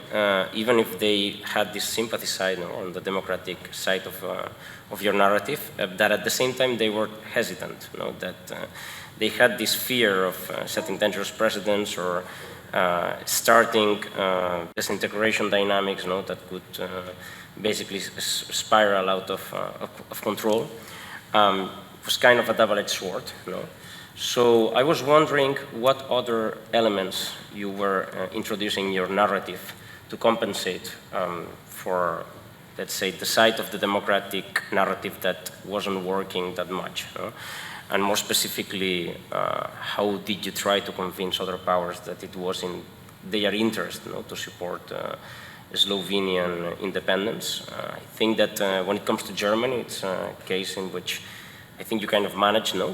even if they had this sympathy side on the democratic side of your narrative, that at the same time they were hesitant, that they had this fear of setting dangerous precedents or starting disintegration dynamics that could basically spiral out of control. Was kind of a double-edged sword. So I was wondering what other elements you were introducing in your narrative to compensate for, let's say, the side of the democratic narrative that wasn't working that much. And more specifically, how did you try to convince other powers that it was in their interest to support Slovenian independence? I think that when it comes to Germany, it's a case in which I think you kind of managed to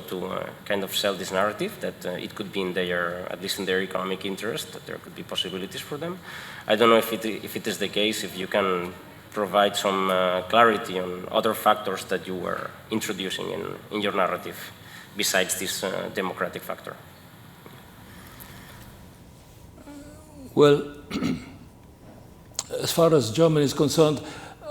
kind of sell this narrative that it could be in their, at least in their economic interest, that there could be possibilities for them. I don't know if it is the case, if you can provide some clarity on other factors that you were introducing in your narrative besides this democratic factor. Well, as far as Germany is concerned,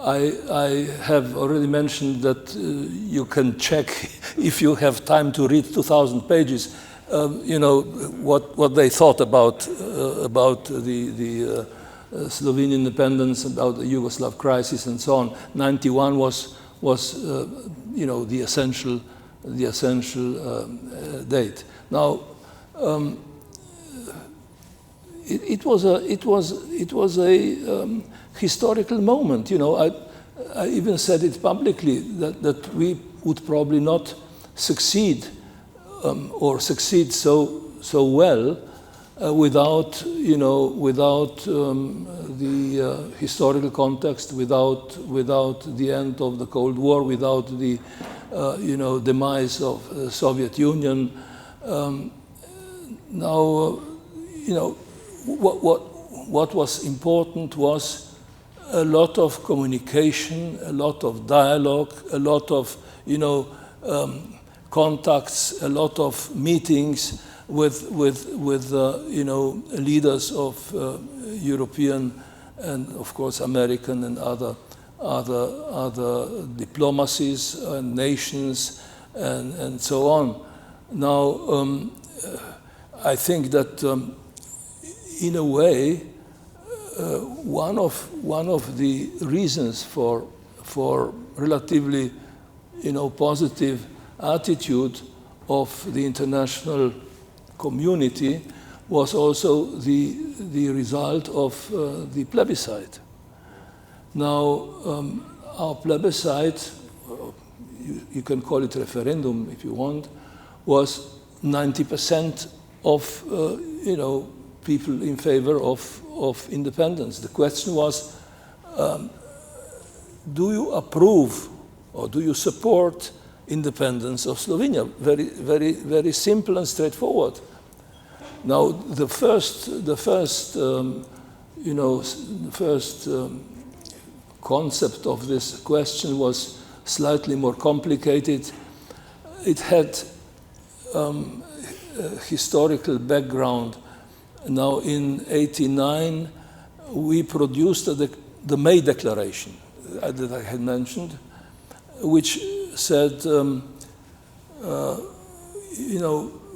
I have already mentioned that you can check, if you have time to read 2,000 pages, what they thought about the Slovenian independence, about the Yugoslav crisis, and so on. 91 was the essential date. Now, it was a historical moment. I even said it publicly that we would probably not succeed or succeed so well without the historical context, without the end of the Cold War, without the demise of the Soviet Union. Now, what was important was a lot of communication, a lot of dialogue, a lot of contacts, a lot of meetings with leaders of European and of course American and other diplomacies and nations and so on. Now, I think that in a way, one of the reasons for relatively positive attitude of the international community was also the result of the plebiscite. Now, our plebiscite, you can call it referendum if you want, was 90% of people in favor of independence. The question was, do you approve or do you support independence of Slovenia? Very, very, very simple and straightforward. Now, the first concept of this question was slightly more complicated. It had a historical background. Now, in '89, we produced the May Declaration that I had mentioned, which said,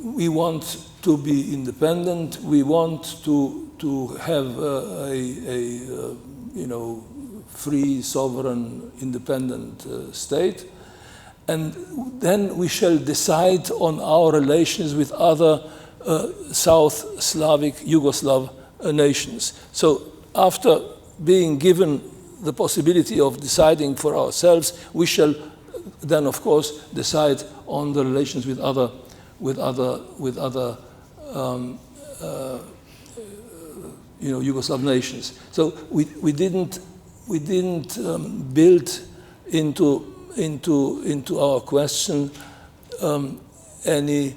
we want to be independent. We want to have a free, sovereign, independent state, and then we shall decide on our relations with other South Slavic, Yugoslav nations. So after being given the possibility of deciding for ourselves, we shall then, of course, decide on the relations with other Yugoslav nations. So we didn't build into our question any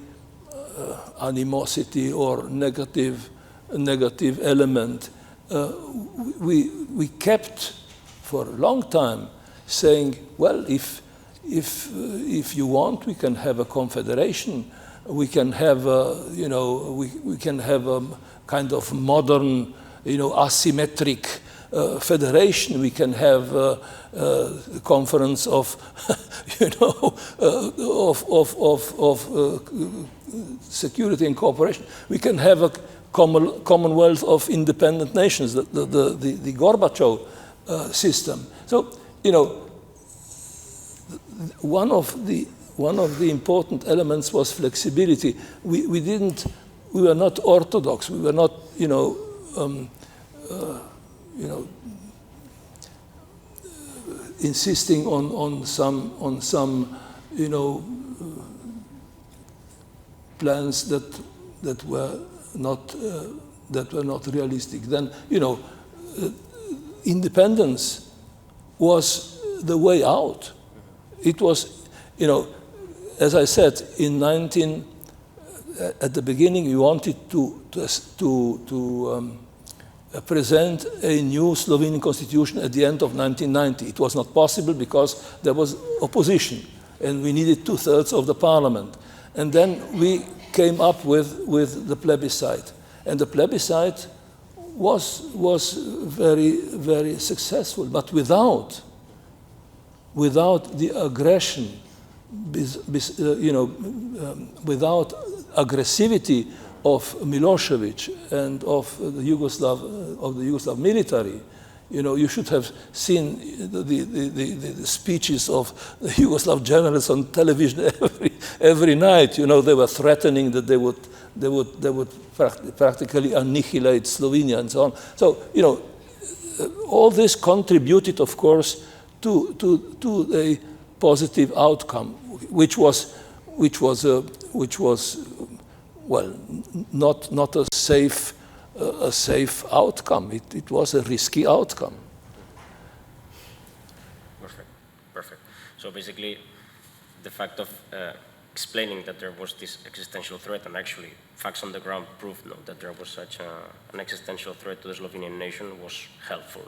animosity or negative element. We kept for a long time saying, well, if you want, we can have a confederation. We can have we can have a kind of modern, asymmetric federation. We can have a conference of, security and cooperation. We can have a commonwealth of independent nations, the Gorbachev system. So, one of the important elements was flexibility. We were not orthodox. We were not, insisting on some plans that were not realistic. Then independence was the way out. It was, as I said, at the beginning, we wanted to present a new Slovenian constitution at the end of 1990. It was not possible because there was opposition, and we needed 2/3 of the parliament. And then we came up with the plebiscite, and the plebiscite was very, very successful, but without the aggression, without aggressivity of Milosevic and of the Yugoslav military. You should have seen the speeches of the Yugoslav generals on television every night. They were threatening that they would practically annihilate Slovenia and so on. So all this contributed, of course, to a positive outcome, which was well, not a safe outcome. It was a risky outcome. Perfect. So basically, the fact of explaining that there was this existential threat, and actually facts on the ground proved that there was such an existential threat to the Slovenian nation, was helpful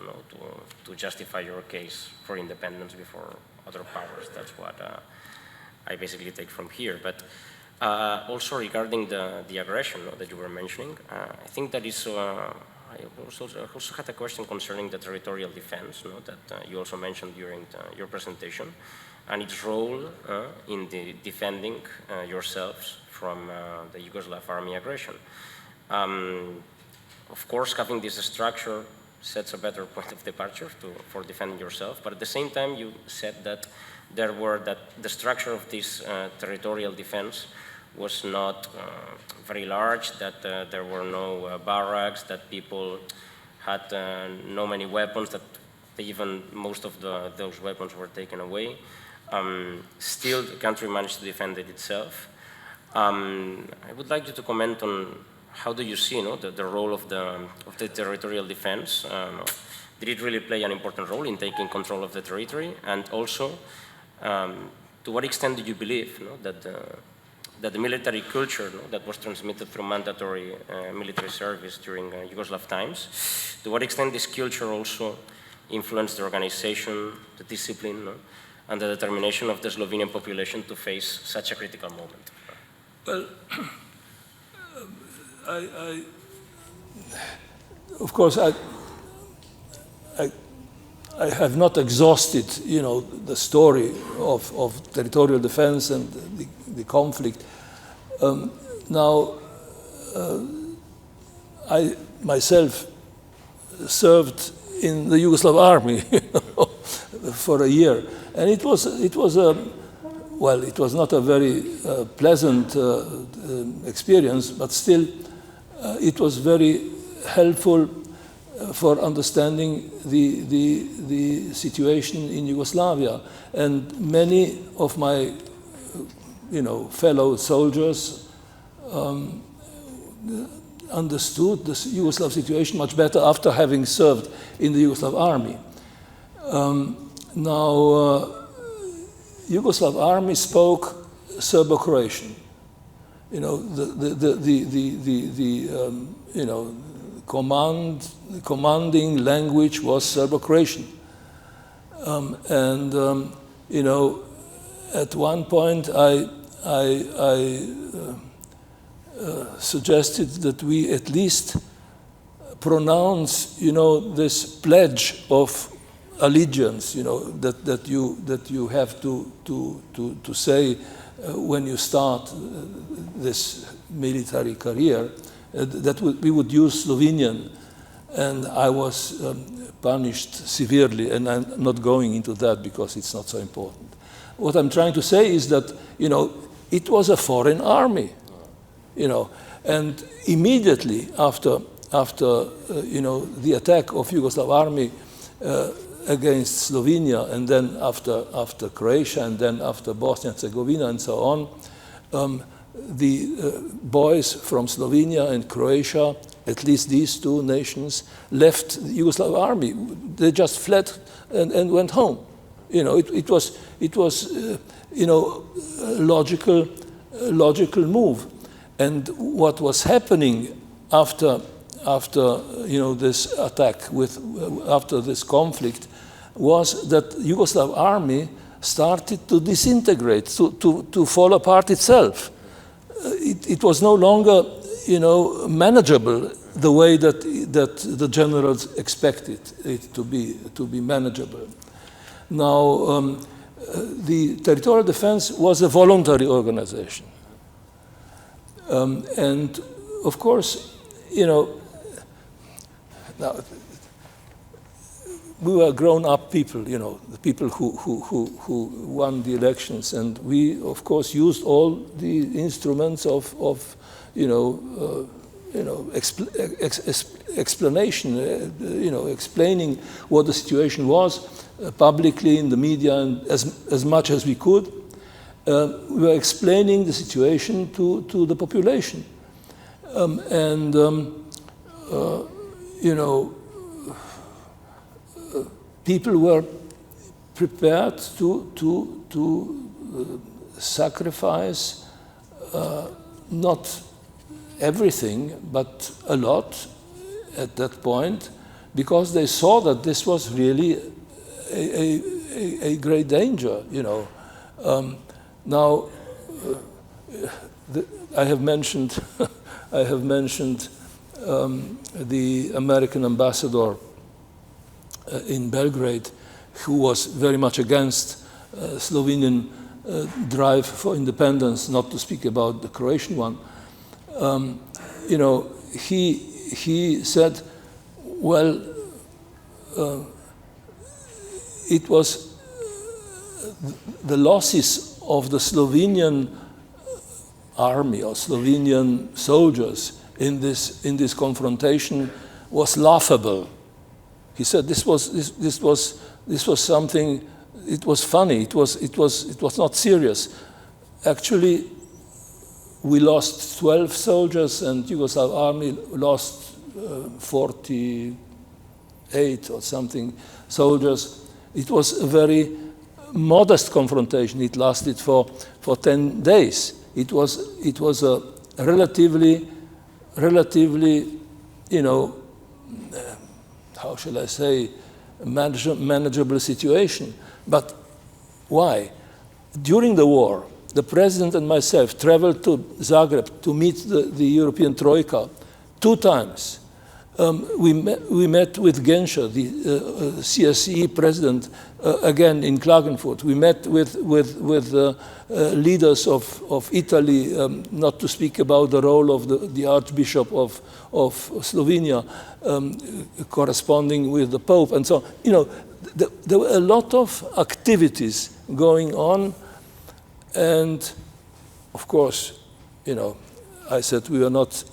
to justify your case for independence before other powers. That's what I basically take from here. But also regarding the aggression that you were mentioning, I think that is, I also had a question concerning the territorial defense that you also mentioned during your presentation, and its role in defending yourselves from the Yugoslav army aggression. Of course, having this structure sets a better point of departure for defending yourself, but at the same time you said that the structure of this territorial defense was not very large, that there were no barracks, that people had no many weapons, that even most of those weapons were taken away. Still, the country managed to defend it itself. I would like you to comment on how do you see the role of the territorial defense. Did it really play an important role in taking control of the territory? And also, to what extent do you believe that the military culture that was transmitted through mandatory military service during Yugoslav times, to what extent this culture also influenced the organization, the discipline, and the determination of the Slovenian population to face such a critical moment? Well, of course, I have not exhausted, the story of territorial defense and the conflict. Now, I myself served in the Yugoslav army for a year, and it was not a very pleasant experience, but still, it was very helpful for understanding the situation in Yugoslavia. And many of my fellow soldiers understood the Yugoslav situation much better after having served in the Yugoslav army. Yugoslav army spoke Serbo-Croatian. Commanding language was Serbo-Croatian. At one point I suggested that we at least pronounce, this pledge of allegiance, that you have to say when you start this military career, that we would use Slovenian, and I was punished severely, and I'm not going into that because it's not so important. What I'm trying to say is that, it was a foreign army, and immediately after the attack of Yugoslav army against Slovenia, and then after Croatia, and then after Bosnia and Herzegovina, and so on, the boys from Slovenia and Croatia, at least these two nations, left the Yugoslav army. They just fled and went home. It was a logical move. And what was happening after this attack, after this conflict, was that Yugoslav army started to disintegrate, to fall apart itself. It was no longer, manageable the way that the generals expected it to be manageable. Now, the territorial defense was a voluntary organization, and of course, now, we were grown-up people, the people who won the elections, and we, of course, used all the instruments of explanation, explaining what the situation was publicly in the media, and as much as we could. We were explaining the situation to the population, people were prepared to sacrifice not everything, but a lot at that point, because they saw that this was really a great danger. Now, I have mentioned the American ambassador in Belgrade, who was very much against Slovenian drive for independence, not to speak about the Croatian one. He said, well, it was the losses of the Slovenian army or Slovenian soldiers in this confrontation was laughable. He said this was something. It was funny. It was not serious. Actually, we lost 12 soldiers, and Yugoslav army lost 48 or something soldiers. It was a very modest confrontation. It lasted for 10 days. It was a relatively, you know, how shall I say, manageable situation. But why? During the war, the president and myself traveled to Zagreb to meet the European Troika 2 times. We met with Genscher, the CSE president, again in Klagenfurt. We met with leaders of Italy, not to speak about the role of the Archbishop of Slovenia, corresponding with the Pope, and so on. You know, there were a lot of activities going on, and of course, you know, I said we were not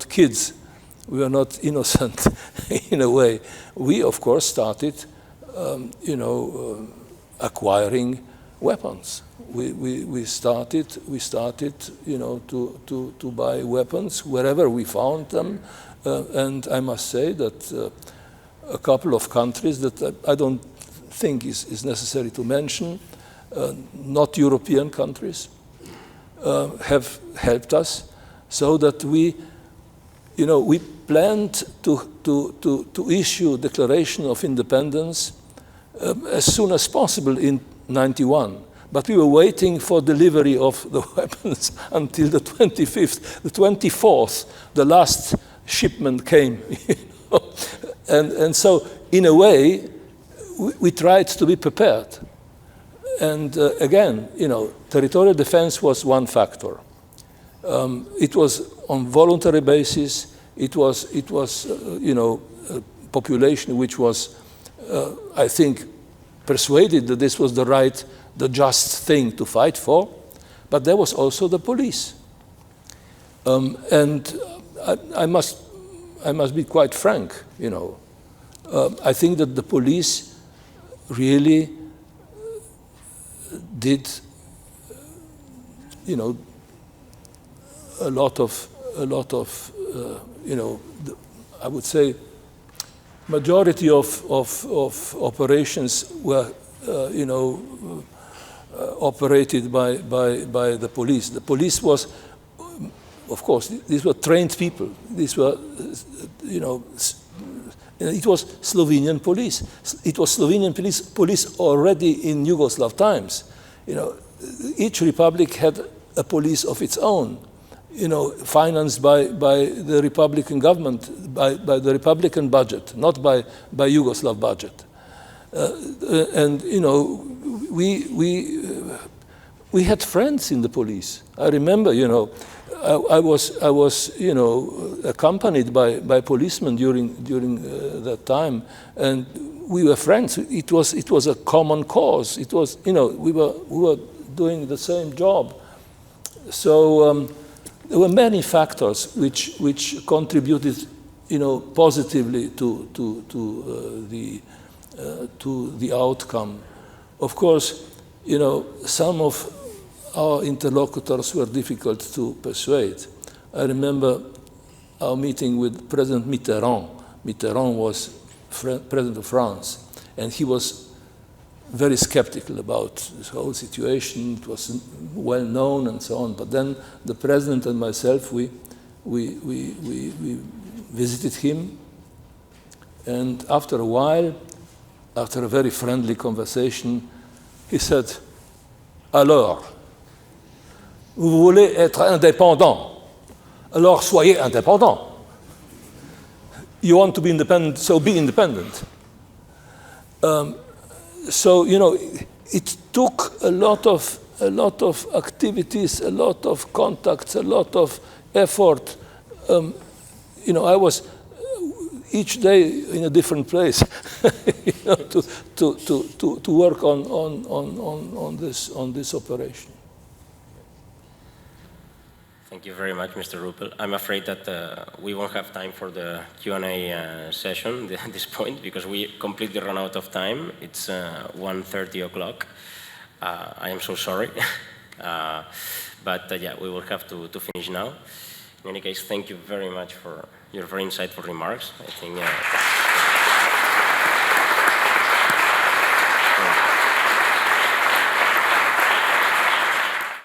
kids. We were not innocent in a way. We, of course, started, you know, acquiring weapons. We started, you know, to buy weapons wherever we found them. And I must say that a couple of countries that I don't think is necessary to mention, not European countries, have helped us, so that we, you know, we planned to issue Declaration of Independence as soon as possible in '91. But we were waiting for delivery of the weapons until the 25th. The 24th, the last shipment came. You know? And so, in a way, we tried to be prepared. And again, you know, territorial defense was one factor. It was on voluntary basis. It was you know, a population which was, I think, persuaded that this was the just thing to fight for. But there was also the police. And I must be quite frank, you know. I think that the police really did, you know, a lot of you know, I would say majority of operations were, you know, operated by the police. The police was, of course, these were trained people. These were, you know, it was Slovenian police. It was Slovenian police already in Yugoslav times. You know, each republic had a police of its own, you know, financed by the Republican government, by the Republican budget, not by Yugoslav budget. And you know, we had friends in the police. I remember, you know, I was you know, accompanied by policemen during that time, and we were friends. It was a common cause. It was, you know, we were doing the same job. So there were many factors which contributed, you know, positively to the outcome. Of course, you know, some of our interlocutors were difficult to persuade. I remember our meeting with President Mitterrand. Mitterrand was President of France, and he was very skeptical about this whole situation. It was well known and so on. But then the president and myself, we visited him, and after a while, after a very friendly conversation, he said, "Alors, vous voulez être indépendant? Alors soyez indépendant. You want to be independent, so be independent." So, you know, it took a lot of activities, a lot of contacts, a lot of effort. You know, I was each day in a different place, you know, to work on this operation. Thank you very much, Mr. Rupel. I'm afraid that we won't have time for the Q&A session at this point because we completely run out of time. It's 1:30 o'clock. I am so sorry. But yeah, we will have to finish now. In any case, thank you very much for your very insightful remarks. I think.